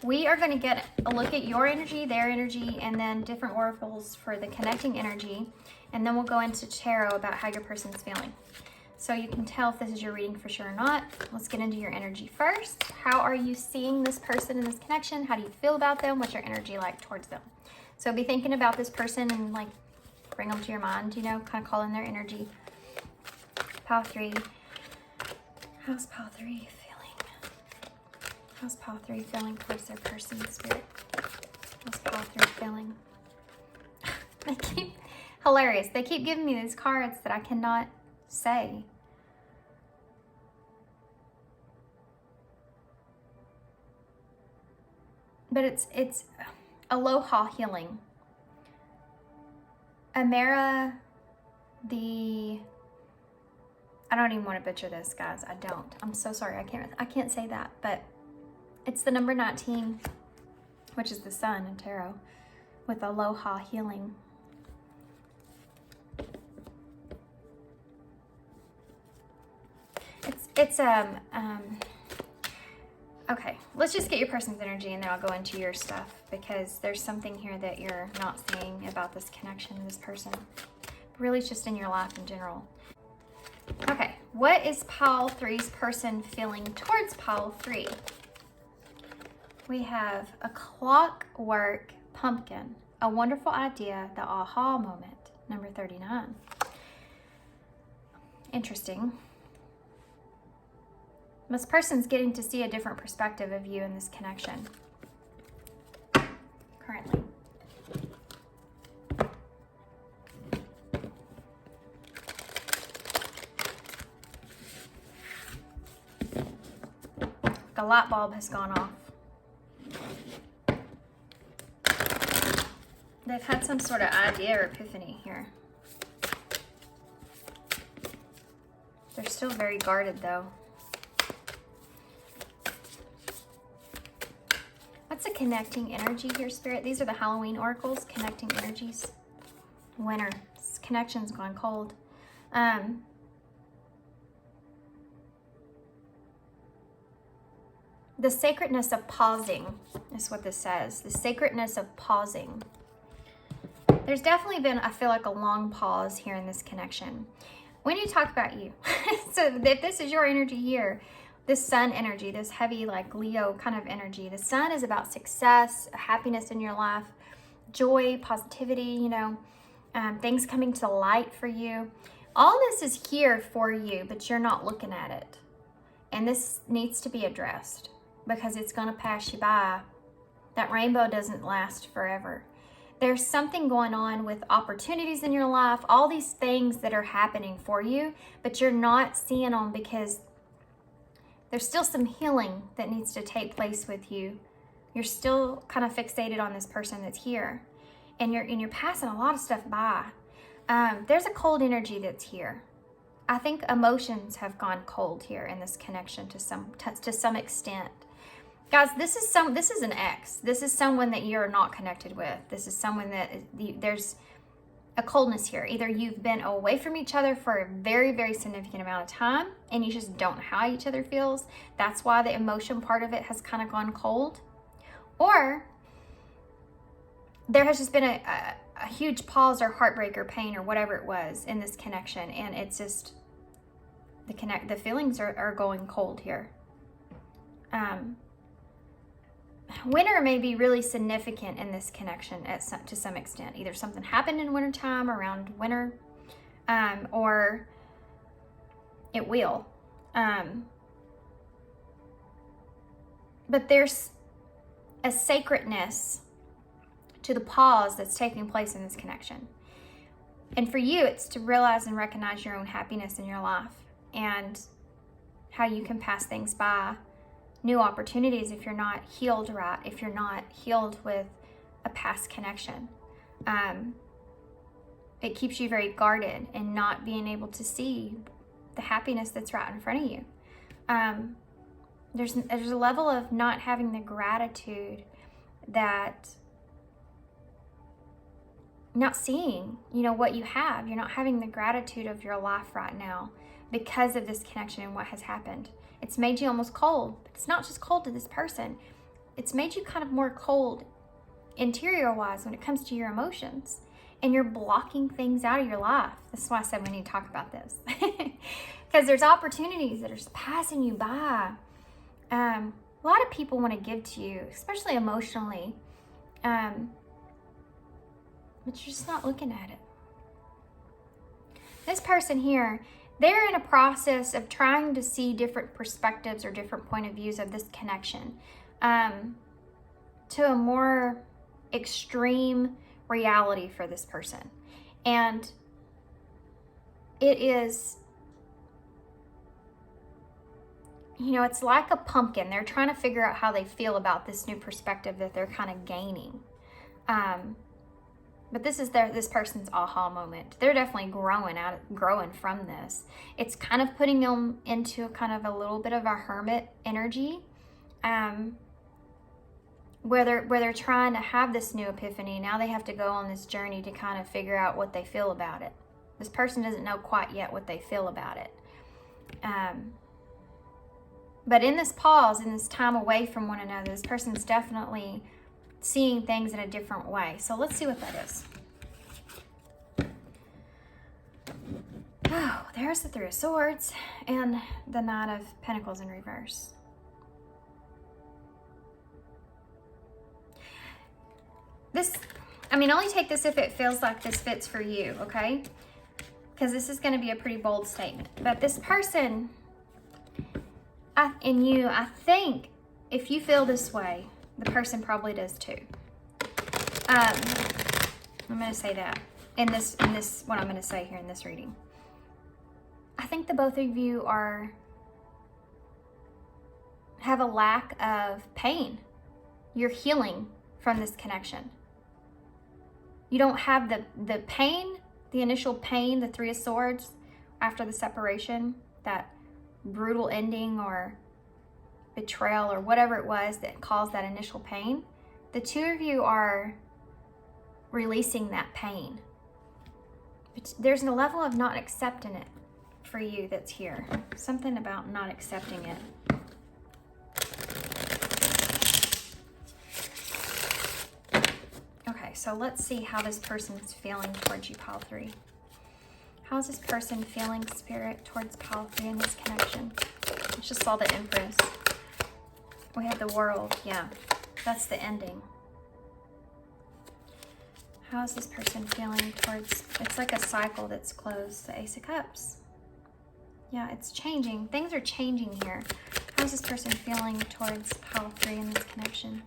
Speaker 1: We are going to get a look at your energy, their energy, and then different oracles for the connecting energy. And then we'll go into tarot about how your person's feeling. So you can tell if this is your reading for sure or not. Let's get into your energy first. How are you seeing this person in this connection? How do you feel about them? What's your energy like towards them? So be thinking about this person and like bring them to your mind, you know, kind of call in their energy. Pile 3. How's pile 3 feeling? How's pile 3 feeling towards their person, spirit? How's pile 3 feeling? Hilarious. They keep giving me these cards that I cannot say. But it's aloha healing. Amara, I don't even want to butcher this, guys. I don't. I'm so sorry. I can't say that, but it's the number 19, which is the sun in tarot, with aloha healing. Okay, let's just get your person's energy and then I'll go into your stuff, because there's something here that you're not seeing about this connection, this person. Really, it's just in your life in general. Okay, what is pile 3's person feeling towards pile 3? We have a clockwork pumpkin, a wonderful idea, the aha moment, number 39. Interesting. This person's getting to see a different perspective of you in this connection currently. The light bulb has gone off. They've had some sort of idea or epiphany here. They're still very guarded though. What's a connecting energy here, Spirit? These are the Halloween oracles, connecting energies. Winter. This connection's gone cold. The sacredness of pausing is what this says. The sacredness of pausing. There's definitely been, I feel like, a long pause here in this connection. When you talk about you, so if this is your energy here, this sun energy, this heavy like Leo kind of energy, the sun is about success, happiness in your life, joy, positivity, you know, things coming to light for you. All this is here for you, but you're not looking at it. And this needs to be addressed because it's going to pass you by. That rainbow doesn't last forever. There's something going on with opportunities in your life, all these things that are happening for you, but you're not seeing them because there's still some healing that needs to take place with you. You're still kind of fixated on this person that's here, and you're passing a lot of stuff by. There's a cold energy that's here. I think emotions have gone cold here in this connection to some extent. Guys, this is an ex. This is someone that you're not connected with. This is someone that there's a coldness here. Either you've been away from each other for a very, very significant amount of time and you just don't know how each other feels. That's why the emotion part of it has kind of gone cold. Or there has just been a huge pause or heartbreak or pain or whatever it was in this connection, and it's just the feelings are going cold here. Winter may be really significant in this connection to some extent. Either something happened in wintertime around winter, or it will. But there's a sacredness to the pause that's taking place in this connection. And for you, it's to realize and recognize your own happiness in your life and how you can pass things by, new opportunities if you're not healed right, if you're not healed with a past connection. It keeps you very guarded and not being able to see the happiness that's right in front of you. There's a level of not having the gratitude, that not seeing, what you have. You're not having the gratitude of your life right now because of this connection and what has happened. It's made you almost cold. But it's not just cold to this person. It's made you kind of more cold interior-wise when it comes to your emotions. And you're blocking things out of your life. That's why I said we need to talk about this. Because there's opportunities that are just passing you by. A lot of people want to give to you, especially emotionally. But you're just not looking at it. This person here, they're in a process of trying to see different perspectives or different point of views of this connection to a more extreme reality for this person. And it is, it's like a pumpkin. They're trying to figure out how they feel about this new perspective that they're kind of gaining. But this is this person's aha moment. They're definitely growing from this. It's kind of putting them into kind of a little bit of a hermit energy, where they're trying to have this new epiphany. Now they have to go on this journey to kind of figure out what they feel about it. This person doesn't know quite yet what they feel about it. But in this pause, in this time away from one another, this person's definitely seeing things in a different way. So let's see what that is. Oh, there's the Three of Swords and the Knight of Pentacles in reverse. Only take this if it feels like this fits for you, okay? Because this is going to be a pretty bold statement. But this person, I think if you feel this way, the person probably does too. I'm going to say that in this, what I'm going to say here in this reading. I think the both of you have a lack of pain. You're healing from this connection. You don't have the pain, the initial pain, the Three of Swords after the separation, that brutal ending or betrayal or whatever it was that caused that initial pain. The two of you are releasing that pain. But there's a level of not accepting it for you that's here. Something about not accepting it. Okay, so let's see how this person's feeling towards you, pile 3. How's this person feeling, Spirit, towards pile 3 in this connection? I just saw the Empress. We have the World. Yeah, that's the ending. How is this person feeling towards, it's like a cycle that's closed, the Ace of Cups. Yeah, it's changing. Things are changing here. How's this person feeling towards pile 3 in this connection?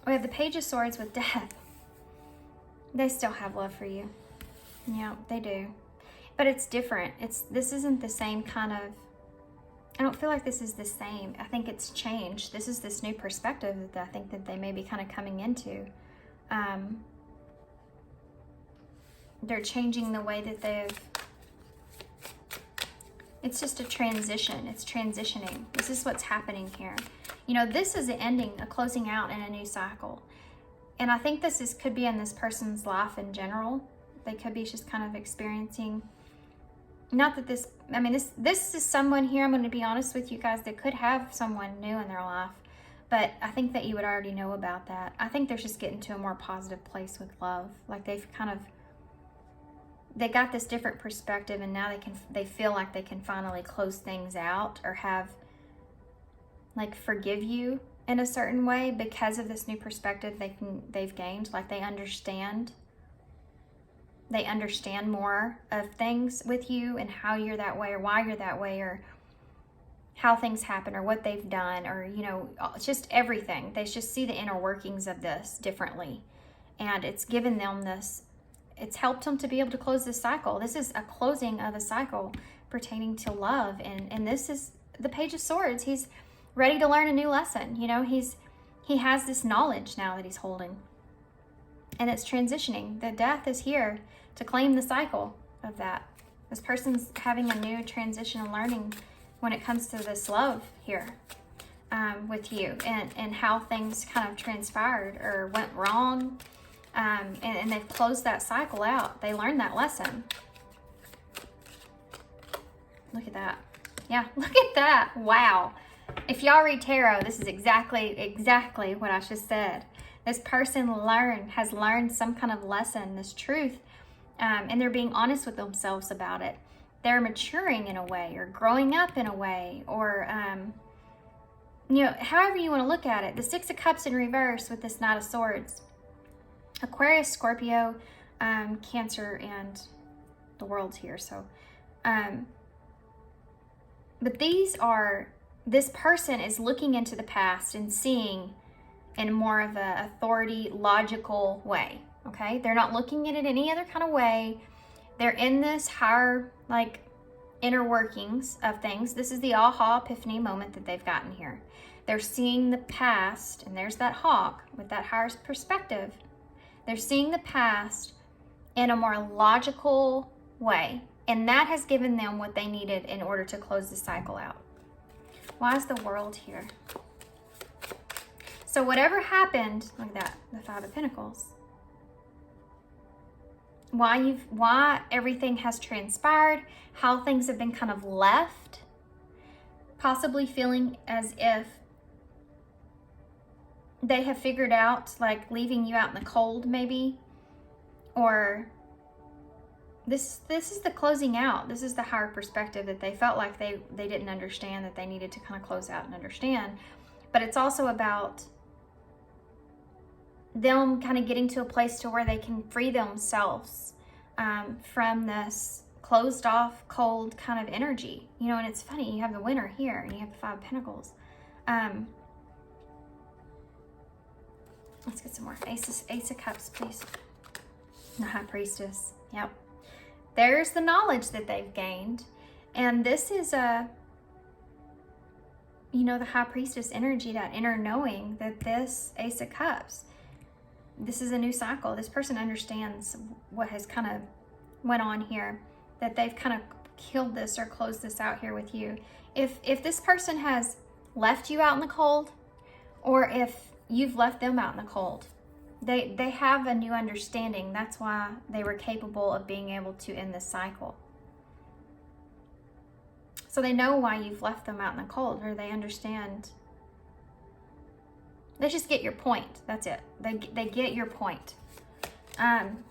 Speaker 1: We have the Page of Swords with Death. They still have love for you. Yeah, they do. But it's different. This isn't the same kind of, I don't feel like this is the same. I think it's changed. This is this new perspective that I think that they may be kind of coming into. They're changing the way that they've, it's just a transition. It's transitioning. This is what's happening here. You know, this is an ending, a closing out in a new cycle. And I think this could be in this person's life in general. They could be just kind of experiencing, not that this, I mean, this is someone here, I'm going to be honest with you guys, that could have someone new in their life. But I think that you would already know about that. I think they're just getting to a more positive place with love. Like they've kind of, they got this different perspective, and now they feel like they can finally close things out or have, like, forgive you in a certain way because of this new perspective they've gained. Like they understand more of things with you and how you're that way or why you're that way or how things happen or what they've done or, you know, it's just everything. They just see the inner workings of this differently, and it's given them this, it's helped them to be able to close this cycle. This is a closing of a cycle pertaining to love, and this is the Page of Swords. He's ready to learn a new lesson. You know, he has this knowledge now that he's holding, and it's transitioning. The Death is here to claim the cycle of that. This person's having a new transition and learning when it comes to this love here with you, and how things kind of transpired or went wrong. And they've closed that cycle out. They learned that lesson. Look at that. Yeah, look at that. Wow. If y'all read tarot, this is exactly what I just said. This person has learned some kind of lesson, this truth, and they're being honest with themselves about it. They're maturing in a way, or growing up in a way, or, you know, however you want to look at it. The Six of Cups in reverse with this Knight of Swords. Aquarius, Scorpio, Cancer, and the World's here. So, but this person is looking into the past and seeing in more of a authority, logical way. Okay, they're not looking at it any other kind of way. They're in this higher, like, inner workings of things. This is the aha epiphany moment that they've gotten here. They're seeing the past, and there's that hawk with that higher perspective. They're seeing the past in a more logical way, and that has given them what they needed in order to close the cycle out. Why is the World here? So whatever happened, look at that, the Five of Pentacles. Why everything has transpired, how things have been kind of left, possibly feeling as if they have figured out, like, leaving you out in the cold maybe, or this is the closing out. This is the higher perspective that they felt like they didn't understand, that they needed to kind of close out and understand. But it's also about them kind of getting to a place to where they can free themselves from this closed off, cold kind of energy. You know, and it's funny, you have the Winter here and you have the Five of Pentacles. Let's get some more. Ace of Cups, please. The High Priestess. Yep. There's the knowledge that they've gained. And this is you know, the High Priestess energy, that inner knowing that this Ace of Cups, this is a new cycle. This person understands what has kind of went on here, that they've kind of killed this or closed this out here with you. If this person has left you out in the cold, or if you've left them out in the cold. They have a new understanding. That's why they were capable of being able to end this cycle. So they know why you've left them out in the cold, or they understand. They just get your point. That's it. They get your point. And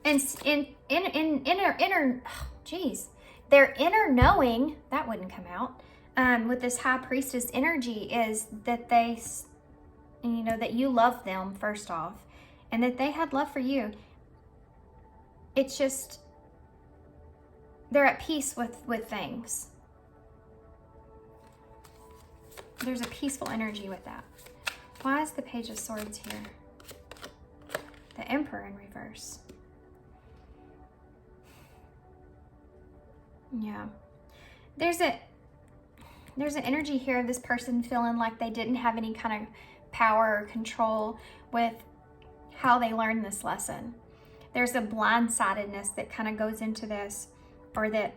Speaker 1: in inner, geez, their inner knowing, that wouldn't come out, with this high priestess energy, is that they, you know, that you love them first off, and that they had love for you. It's just, they're at peace with things. There's a peaceful energy with that. Why is the Page of Swords here? The Emperor in reverse. Yeah. There's an energy here of this person feeling like they didn't have any kind of power or control with how they learned this lesson. There's a blindsidedness that kind of goes into this, or that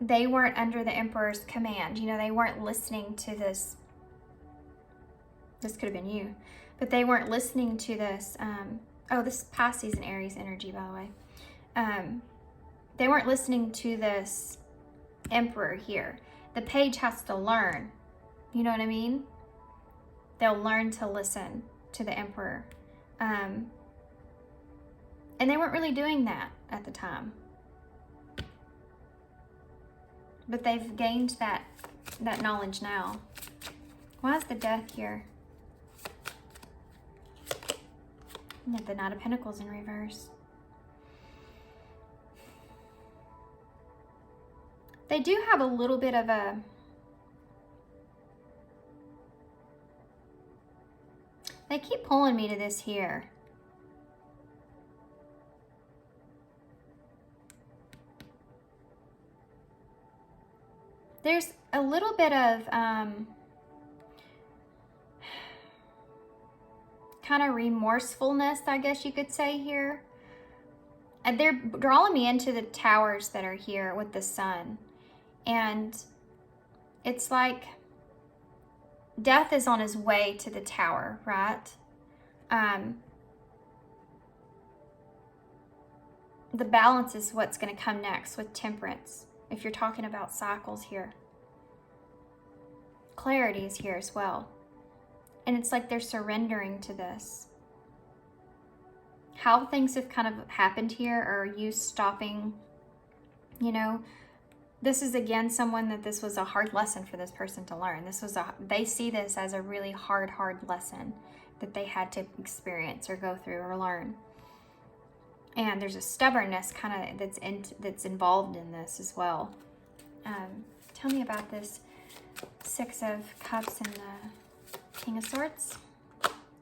Speaker 1: they weren't under the Emperor's command. You know, they weren't listening to this. This could have been you, but they weren't listening to this. Oh, this is Pisces and Aries energy, by the way. They weren't listening to this Emperor here. The Page has to learn. You know what I mean? They'll learn to listen to the Emperor. And they weren't really doing that at the time. But they've gained that knowledge now. Why is the Death here? And yet the Knight of Pentacles in reverse. They do have a little bit of a... They keep pulling me to this here. There's a little bit of kind of remorsefulness, I guess you could say here. And they're drawing me into the towers that are here with the sun. And it's like Death is on his way to the tower, right? The balance is what's going to come next with Temperance. If you're talking about cycles here. Clarity is here as well. And it's like they're surrendering to this. How things have kind of happened here, or you stopping, you know, this is again someone that this was a hard lesson for this person to learn. They see this as a really hard lesson that they had to experience or go through or learn. And there's a stubbornness kind of that's involved in this as well. Tell me about this Six of Cups and the King of Swords.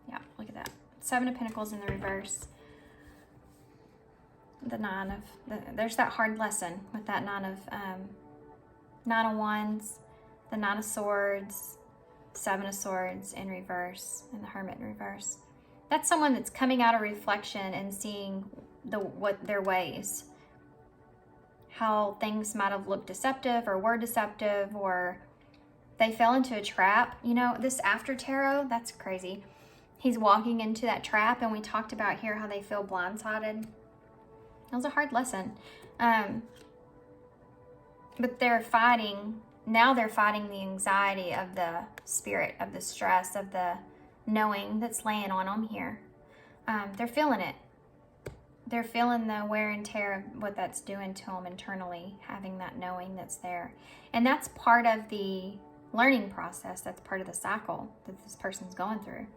Speaker 1: Yeah, look at that. Seven of Pentacles in the reverse. The Nine of... there's that hard lesson with that Nine of Wands, the Nine of Swords, Seven of Swords in reverse, and the Hermit in reverse. That's someone that's coming out of reflection and seeing what their ways, how things might have looked deceptive or were deceptive, or they fell into a trap. You know, this After Tarot, that's crazy. He's walking into that trap, and we talked about here how they feel blindsided. That was a hard lesson. But they're fighting, now they're fighting the anxiety of the spirit, of the stress, of the knowing that's laying on them here. They're feeling it. They're feeling the wear and tear of what that's doing to them internally, having that knowing that's there. And that's part of the learning process. That's part of the cycle that this person's going through.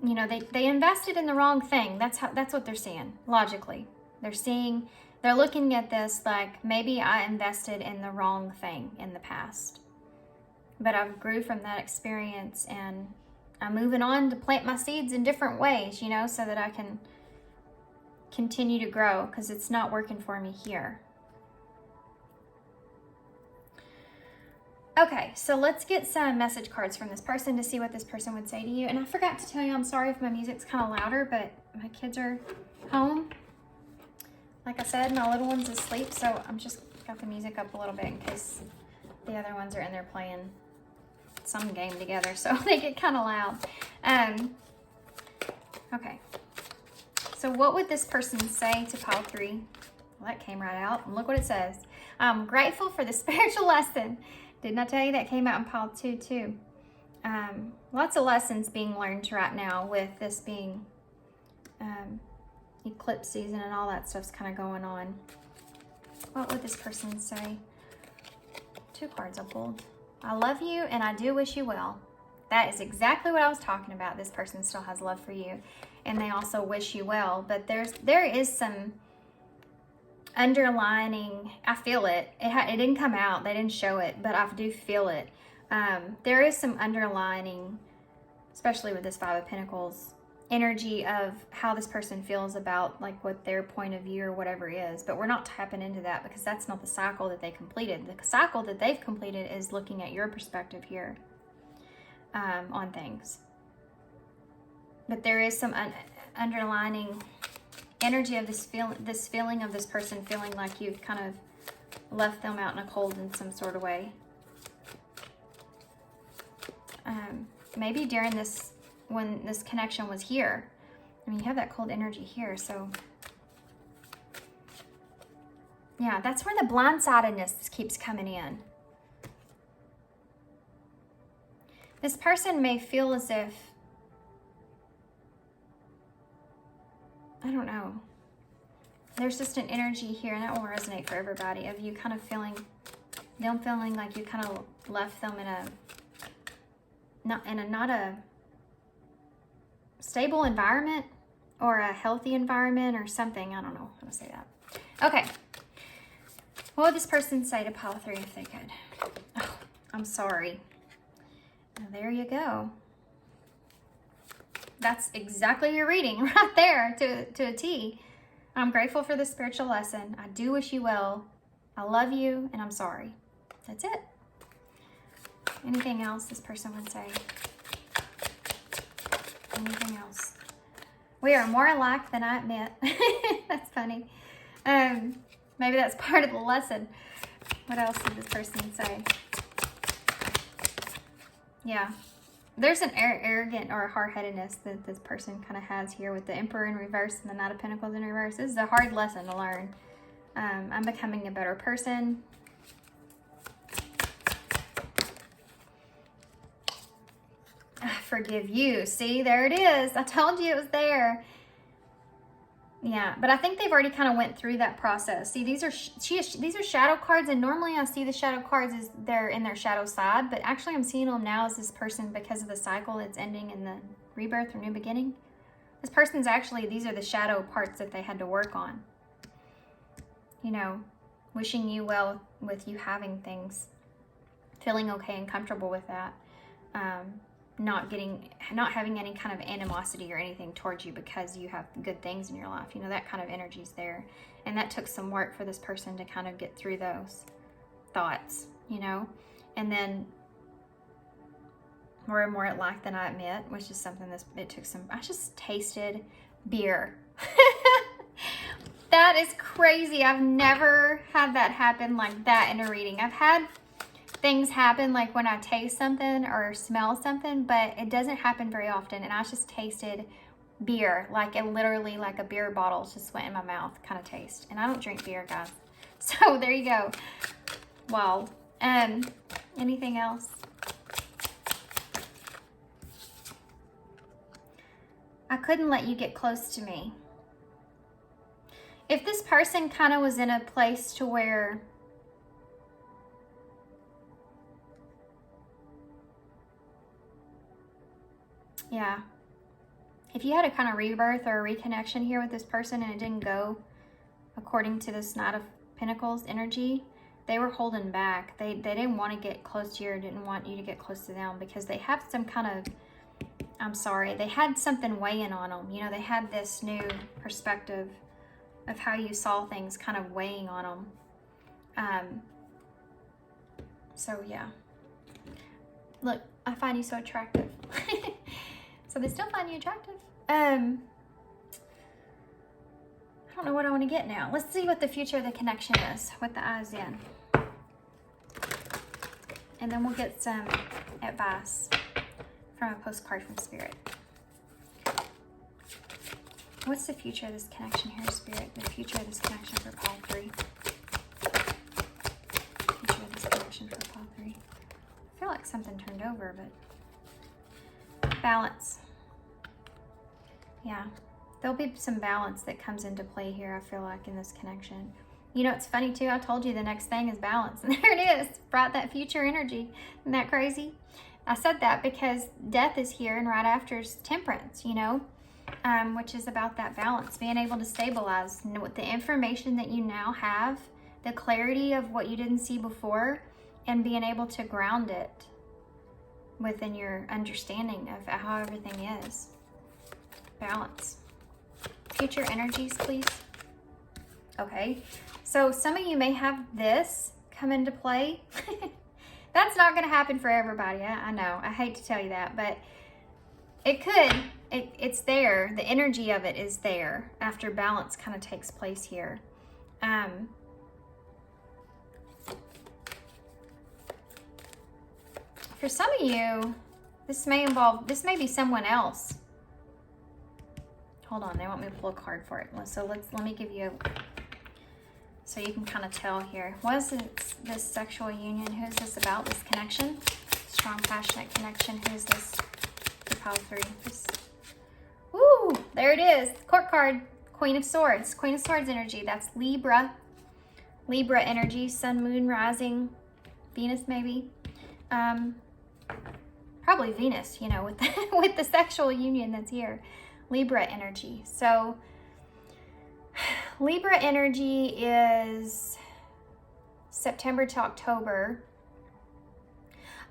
Speaker 1: You know, they invested in the wrong thing. That's what they're seeing, logically. They're looking at this like, maybe I invested in the wrong thing in the past. But I've grew from that experience, and I'm moving on to plant my seeds in different ways, you know, so that I can continue to grow, because it's not working for me here. Okay, so let's get some message cards from this person to see what this person would say to you. And I forgot to tell you, I'm sorry if my music's kind of louder, but my kids are home. Like I said, my little one's asleep, so I'm just got the music up a little bit in case the other ones are in there playing some game together, so they get kind of loud. Okay. So what would this person say to pile 3? Well, that came right out. And look what it says. I'm grateful for the spiritual lesson. Didn't I tell you that came out in pile 2 too? Lots of lessons being learned right now with this being eclipse season and all that stuff's kind of going on. What would this person say? 2 cards I pulled. I love you and I do wish you well. That is exactly what I was talking about. This person still has love for you and they also wish you well, but there is some underlining, I feel it. It didn't come out, they didn't show it, but I do feel it. There is some underlining, especially with this 5 of Pentacles, energy of how this person feels about like what their point of view or whatever is, but we're not tapping into that because that's not the cycle that they completed. The cycle that they've completed is looking at your perspective here on things. But there is some underlining energy of this feeling of this person feeling like you've kind of left them out in a cold in some sort of way. Maybe during this, when this connection was here. I mean, you have that cold energy here, so yeah, that's where the blindsidedness keeps coming in. This person may feel as if, I don't know, there's just an energy here, and that will resonate for everybody, of you kind of feeling, them feeling like you kind of left them in a not a stable environment or a healthy environment or something. I don't know how to say that. Okay. What would this person say to pile 3 if they could? Oh, I'm sorry. Now, there you go. That's exactly your reading right there to a T. I'm grateful for the spiritual lesson. I do wish you well. I love you and I'm sorry. That's it. Anything else this person would say? Anything else? We are more alike than I admit. That's funny. Maybe that's part of the lesson. What else did this person say? Yeah. There's an arrogant or a hard-headedness that this person kind of has here with the Emperor in reverse and the Knight of Pentacles in reverse. This is a hard lesson to learn. I'm becoming a better person. I forgive you. See, there it is. I told you it was there. Yeah, but I think they've already kind of went through that process. See, these are shadow cards, and normally I see the shadow cards as they're in their shadow side, but actually I'm seeing them now as this person, because of the cycle it's ending in the rebirth or new beginning. This person's actually, these are the shadow parts that they had to work on. You know, wishing you well with you having things, feeling okay and comfortable with that. Not having any kind of animosity or anything towards you because you have good things in your life. You know, that kind of energy's there. And that took some work for this person to kind of get through those thoughts, you know. And then more alike than I admit, which is something it took some, I just tasted beer. That is crazy. I've never had that happen like that in a reading. I've had things happen like when I taste something or smell something, but it doesn't happen very often. And I just tasted beer, like it literally like a beer bottle just went in my mouth kind of taste. And I don't drink beer, guys. So there you go. Wow. Anything else? I couldn't let you get close to me. If this person kind of was in a place to where yeah, if you had a kind of rebirth or a reconnection here with this person and it didn't go according to this Knight of Pentacles energy, they were holding back. They didn't want to get close to you or didn't want you to get close to them because they have some kind of, I'm sorry, they had something weighing on them. You know, they had this new perspective of how you saw things kind of weighing on them. So yeah. Look, I find you so attractive. So they still find you attractive. I don't know what I want to get now. Let's see what the future of the connection is with the eyes in. And then we'll get some advice from a postcard from Spirit. What's the future of this connection here, Spirit? The future of this connection for Paul 3. Future of this connection for Paul 3. I feel like something turned over, but balance. Yeah, there'll be some balance that comes into play here, I feel like, in this connection. You know, it's funny too, I told you the next thing is balance, and there it is. Brought that future energy. Isn't that crazy? I said that because death is here, and right after is temperance, you know, which is about that balance, being able to stabilize. And with the information that you now have, the clarity of what you didn't see before, and being able to ground it within your understanding of how everything is. Balance. Future energies, please. Okay, so some of you may have this come into play. That's not going to happen for everybody. I know. I hate to tell you that, but it could. It's there. The energy of it is there after balance kind of takes place here. For some of you, this may be someone else. Hold on, they want me to pull a card for it. So let me give you so you can kind of tell here. What is this sexual union? Who is this about? This connection? Strong, passionate connection. Who is this? The Pile 3. Woo! There it is. Court card. Queen of Swords. Queen of Swords energy. That's Libra. Libra energy. Sun, moon, rising. Venus maybe. Probably Venus, you know, with with the sexual union that's here. Libra energy. So Libra energy is September to October.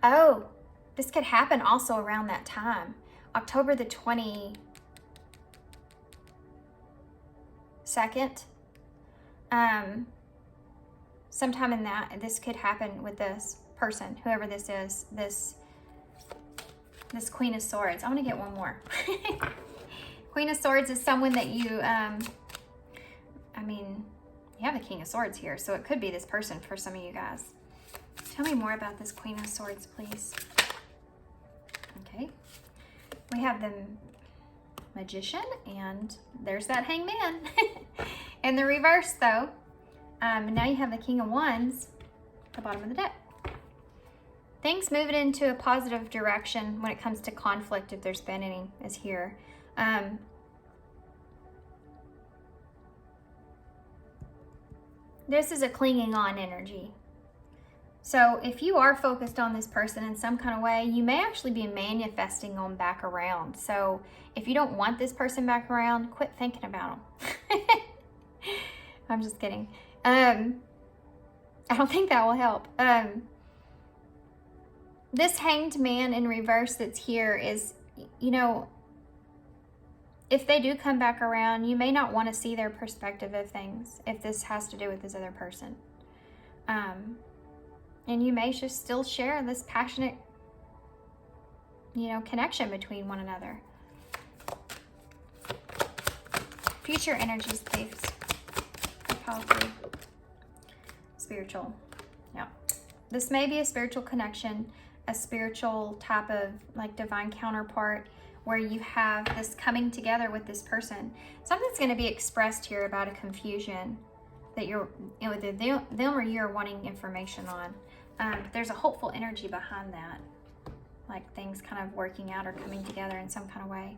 Speaker 1: Oh, this could happen also around that time. October the 22nd. Sometime in that, this could happen with this person, whoever this is, this Queen of Swords. I want to get one more. Queen of Swords is someone that you, I mean, you have the King of Swords here, so it could be this person for some of you guys. Tell me more about this Queen of Swords, please. Okay. We have the Magician, and there's that Hangman. In the reverse, though, and now you have the King of Wands at the bottom of the deck. Things moving into a positive direction when it comes to conflict, if there's been any, is here. This is a clinging on energy. So if you are focused on this person in some kind of way, you may actually be manifesting them back around. So if you don't want this person back around, quit thinking about them. I'm just kidding. I don't think that will help. This Hanged Man in reverse that's here is, you know, if they do come back around, you may not want to see their perspective of things if this has to do with this other person. And you may just still share this passionate, you know, connection between one another. Future energies, please. Powerful. Spiritual. Yeah. This may be a spiritual connection, a spiritual type of like divine counterpart, where you have this coming together with this person. Something's going to be expressed here about a confusion that you're, you know, either them or you are wanting information on. There's a hopeful energy behind that, like things kind of working out or coming together in some kind of way.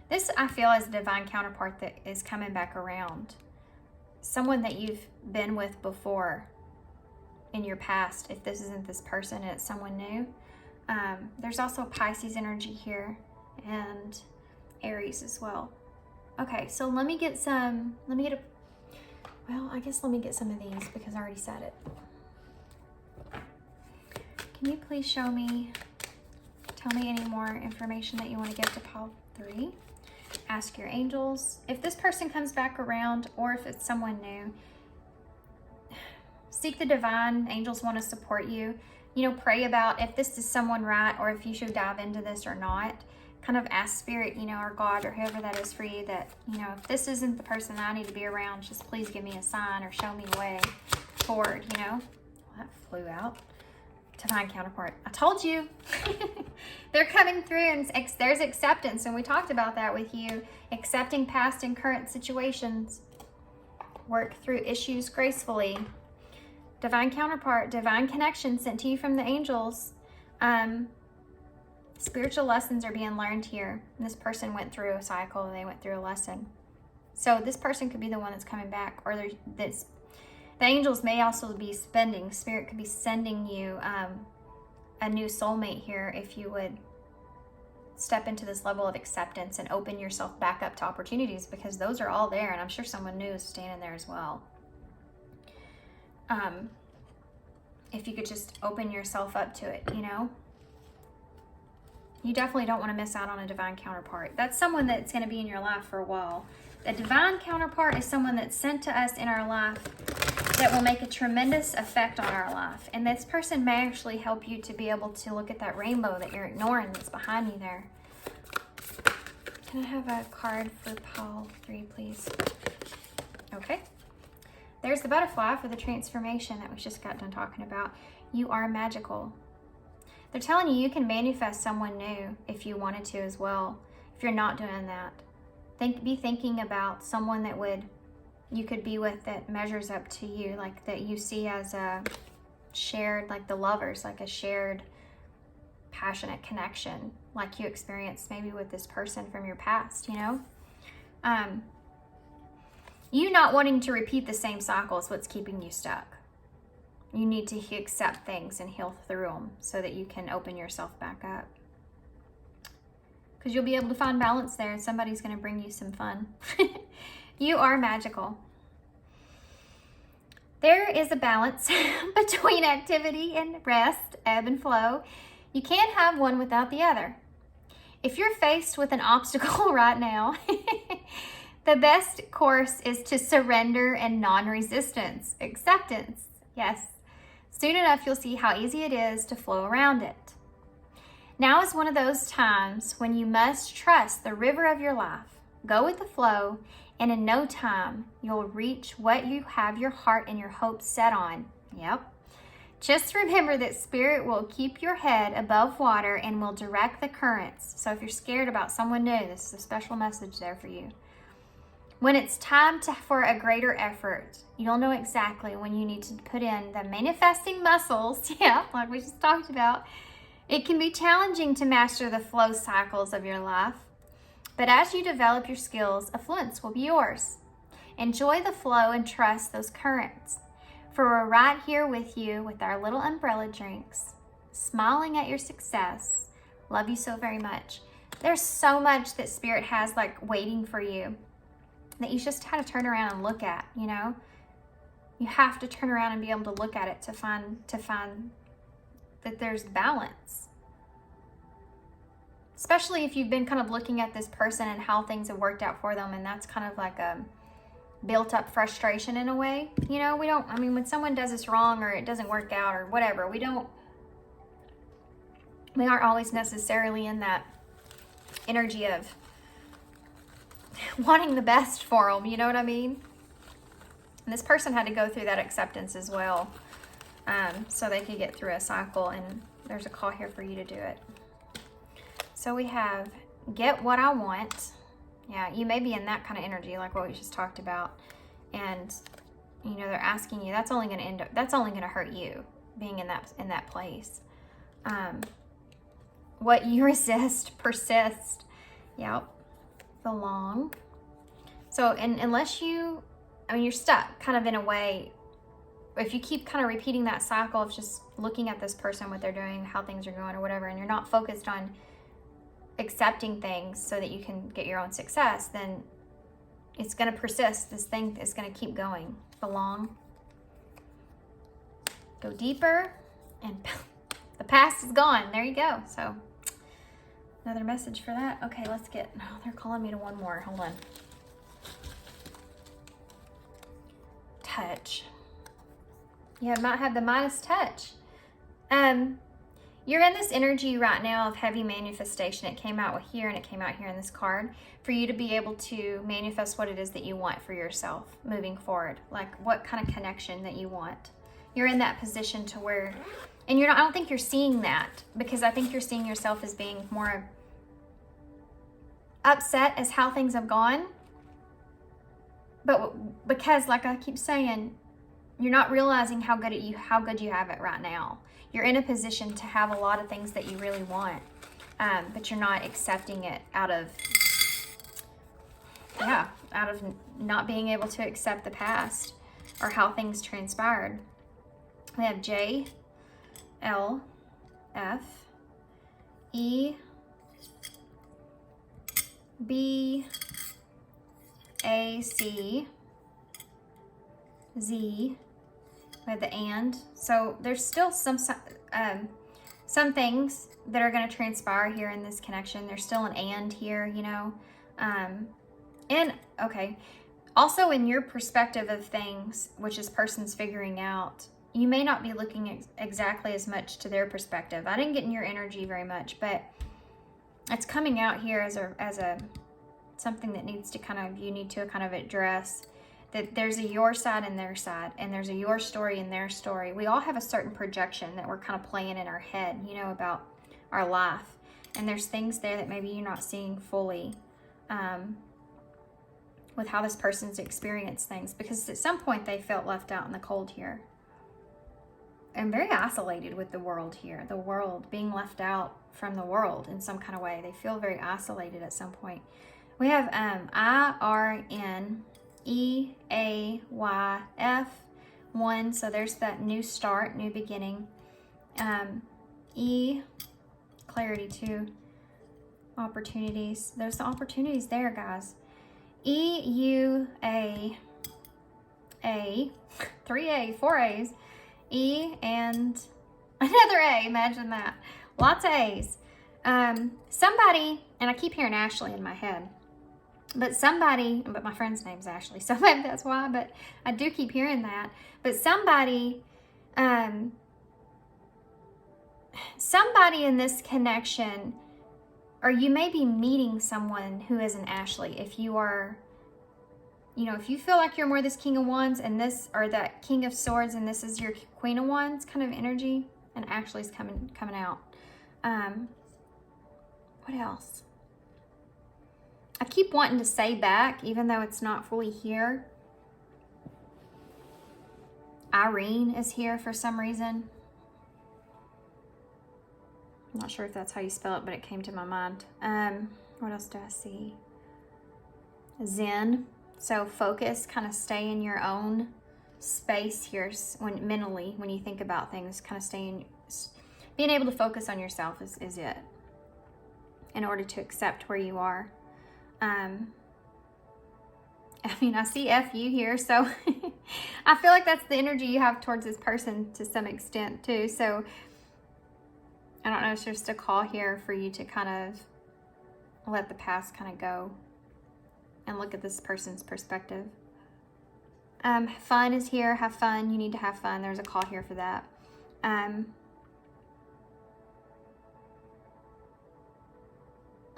Speaker 1: This, I feel, is a divine counterpart that is coming back around. Someone that you've been with before in your past, if this isn't this person and it's someone new. There's also Pisces energy here and Aries as well. Okay, so let me get some of these because I already said it. Can you please tell me any more information that you want to give to Pile 3? Ask your angels. If this person comes back around or if it's someone new, seek the divine. Angels want to support you. You know, pray about if this is someone right or if you should dive into this or not. Kind of ask Spirit, you know, or God or whoever that is for you that, you know, if this isn't the person I need to be around, just please give me a sign or show me the way forward, you know. Well, that flew out. Divine counterpart. I told you. They're coming through, and there's acceptance. And we talked about that with you. Accepting past and current situations. Work through issues gracefully. Divine counterpart. Divine connection sent to you from the angels. Spiritual lessons are being learned here. And this person went through a cycle. They went through a lesson. So this person could be the one that's coming back. Or the angels may also be Spirit could be sending you a new soulmate here if you would step into this level of acceptance and open yourself back up to opportunities, because those are all there, and I'm sure someone new is standing there as well. If you could just open yourself up to it, you know? You definitely don't want to miss out on a divine counterpart. That's someone that's going to be in your life for a while. A divine counterpart is someone that's sent to us in our life that will make a tremendous effect on our life. And this person may actually help you to be able to look at that rainbow that you're ignoring that's behind you there. Can I have a card for pile 3, please? Okay. There's the butterfly for the transformation that we just got done talking about. You are magical. They're telling you you can manifest someone new if you wanted to as well. If you're not doing that, be thinking about someone that you could be with that measures up to you, like that you see as a shared, like the lovers, like a shared passionate connection, like you experienced maybe with this person from your past, you know? You not wanting to repeat the same cycle is what's keeping you stuck. You need to accept things and heal through them so that you can open yourself back up. Because you'll be able to find balance there, and somebody's going to bring you some fun. You are magical. There is a balance between activity and rest, ebb and flow. You can't have one without the other. If you're faced with an obstacle right now, the best course is to surrender and non-resistance. Acceptance. Yes. Soon enough, you'll see how easy it is to flow around it. Now is one of those times when you must trust the river of your life. Go with the flow, and in no time, you'll reach what you have your heart and your hopes set on. Yep. Just remember that Spirit will keep your head above water and will direct the currents. So if you're scared about someone new, this is a special message there for you. When it's time for a greater effort, you'll know exactly when you need to put in the manifesting muscles, yeah, like we just talked about. It can be challenging to master the flow cycles of your life, but as you develop your skills, affluence will be yours. Enjoy the flow and trust those currents, for we're right here with you with our little umbrella drinks, smiling at your success. Love you so very much. There's so much that Spirit has like waiting for you that you just have to turn around and look at, you know? You have to turn around and be able to look at it to find that there's balance. Especially if you've been kind of looking at this person and how things have worked out for them, and that's kind of like a built up frustration in a way. You know, when someone does us wrong or it doesn't work out or whatever, we aren't always necessarily in that energy of wanting the best for them, you know what I mean? And this person had to go through that acceptance as well, so they could get through a cycle, and there's a call here for you to do it. So we have, get what I want. Yeah, you may be in that kind of energy, like what we just talked about. And, you know, they're asking you, that's only going to hurt you, being in that place. What you resist, persist. Yep. Belong. So, unless you're stuck kind of in a way. If you keep kind of repeating that cycle of just looking at this person, what they're doing, how things are going or whatever, and you're not focused on accepting things so that you can get your own success, then it's going to persist. This thing is going to keep going. Belong. Go deeper, and the past is gone. There you go. So another message for that. Okay, let's get, they're calling me to one more. Hold on. Touch. You might have the Midas touch. You're in this energy right now of heavy manifestation. It came out here and it came out here in this card for you to be able to manifest what it is that you want for yourself moving forward. Like what kind of connection that you want. You're in that position to where And I don't think you're seeing that, because I think you're seeing yourself as being more upset as how things have gone. But because, like I keep saying, you're not realizing how good you have it right now. You're in a position to have a lot of things that you really want, but you're not accepting it out of not being able to accept the past or how things transpired. We have J, L, F, E, B, A, C, Z. We have the and. So there's still some things that are going to transpire here in this connection. There's still an and here, you know. And okay, also in your perspective of things, which is person's figuring out, you may not be looking exactly as much to their perspective. I didn't get in your energy very much, but it's coming out here as a something that needs to you need to kind of address, that there's a your side and their side, and there's a your story and their story. We all have a certain projection that we're kind of playing in our head, you know, about our life. And there's things there that maybe you're not seeing fully with how this person's experienced things, because at some point they felt left out in the cold here. And very isolated with the world here. The world, being left out from the world in some kind of way. They feel very isolated at some point. We have IRNEAYF, 1. So there's that new start, new beginning. E, clarity, 2. Opportunities. There's the opportunities there, guys. EUA, 3 A, 4 A's. E and another A, imagine that. Lots of A's. Somebody, and I keep hearing Ashley in my head, but my friend's name's Ashley, so maybe that's why, but I do keep hearing that. But somebody in this connection, or you may be meeting someone who is an Ashley. If you are, you know, if you feel like you're more this King of Wands and this, or that King of Swords, and this is your Queen of Wands kind of energy, and Ashley's coming out. What else? I keep wanting to say back, even though it's not fully here. Irene is here for some reason. I'm not sure if that's how you spell it, but it came to my mind. What else do I see? Zen. So focus, kind of stay in your own space here mentally, when you think about things, kind of being able to focus on yourself is it, in order to accept where you are. I mean, I see FU here, so I feel like that's the energy you have towards this person to some extent too. So I don't know if there's just a call here for you to kind of let the past kind of go and look at this person's perspective. Fun is here. Have fun. You need to have fun. There's a call here for that.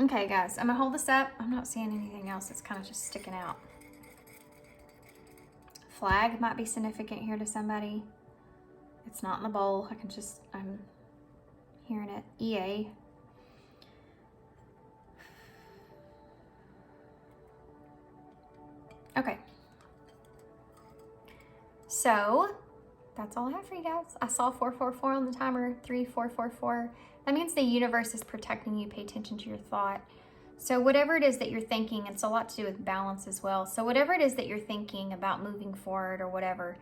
Speaker 1: Okay, guys, I'm gonna hold this up. I'm not seeing anything else that's kind of just sticking out. Flag might be significant here to somebody. It's not in the bowl. I'm hearing it. EA. Okay. So that's all I have for you guys. I saw 444 on the timer, 3444. That means the universe is protecting you. Pay attention to your thought. So whatever it is that you're thinking, it's a lot to do with balance as well. So whatever it is that you're thinking about moving forward or whatever,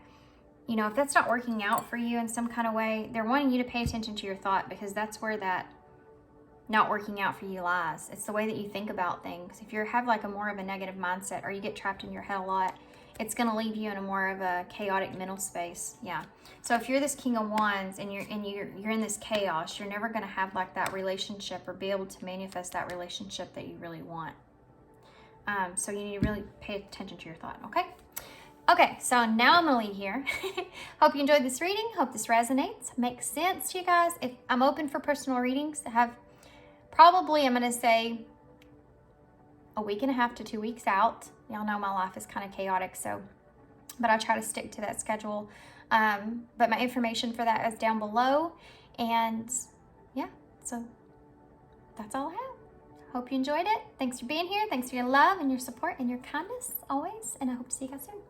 Speaker 1: you know, if that's not working out for you in some kind of way, they're wanting you to pay attention to your thought, because that's where that not working out for you lies. It's the way that you think about things. If you have like a more of a negative mindset, or you get trapped in your head a lot, it's going to leave you in a more of a chaotic mental space. Yeah. So if you're this King of Wands and you're in this chaos, you're never going to have like that relationship or be able to manifest that relationship that you really want. So you need to really pay attention to your thought. Okay. Okay. So now I'm going to leave here. Hope you enjoyed this reading. Hope this resonates, makes sense to you guys. If I'm open for personal readings, I'm going to say a week and a half to 2 weeks out. Y'all know my life is kind of chaotic, so but I try to stick to that schedule. But my information for that is down below. And yeah, so that's all I have. Hope you enjoyed it. Thanks for being here. Thanks for your love and your support and your kindness always. And I hope to see you guys soon.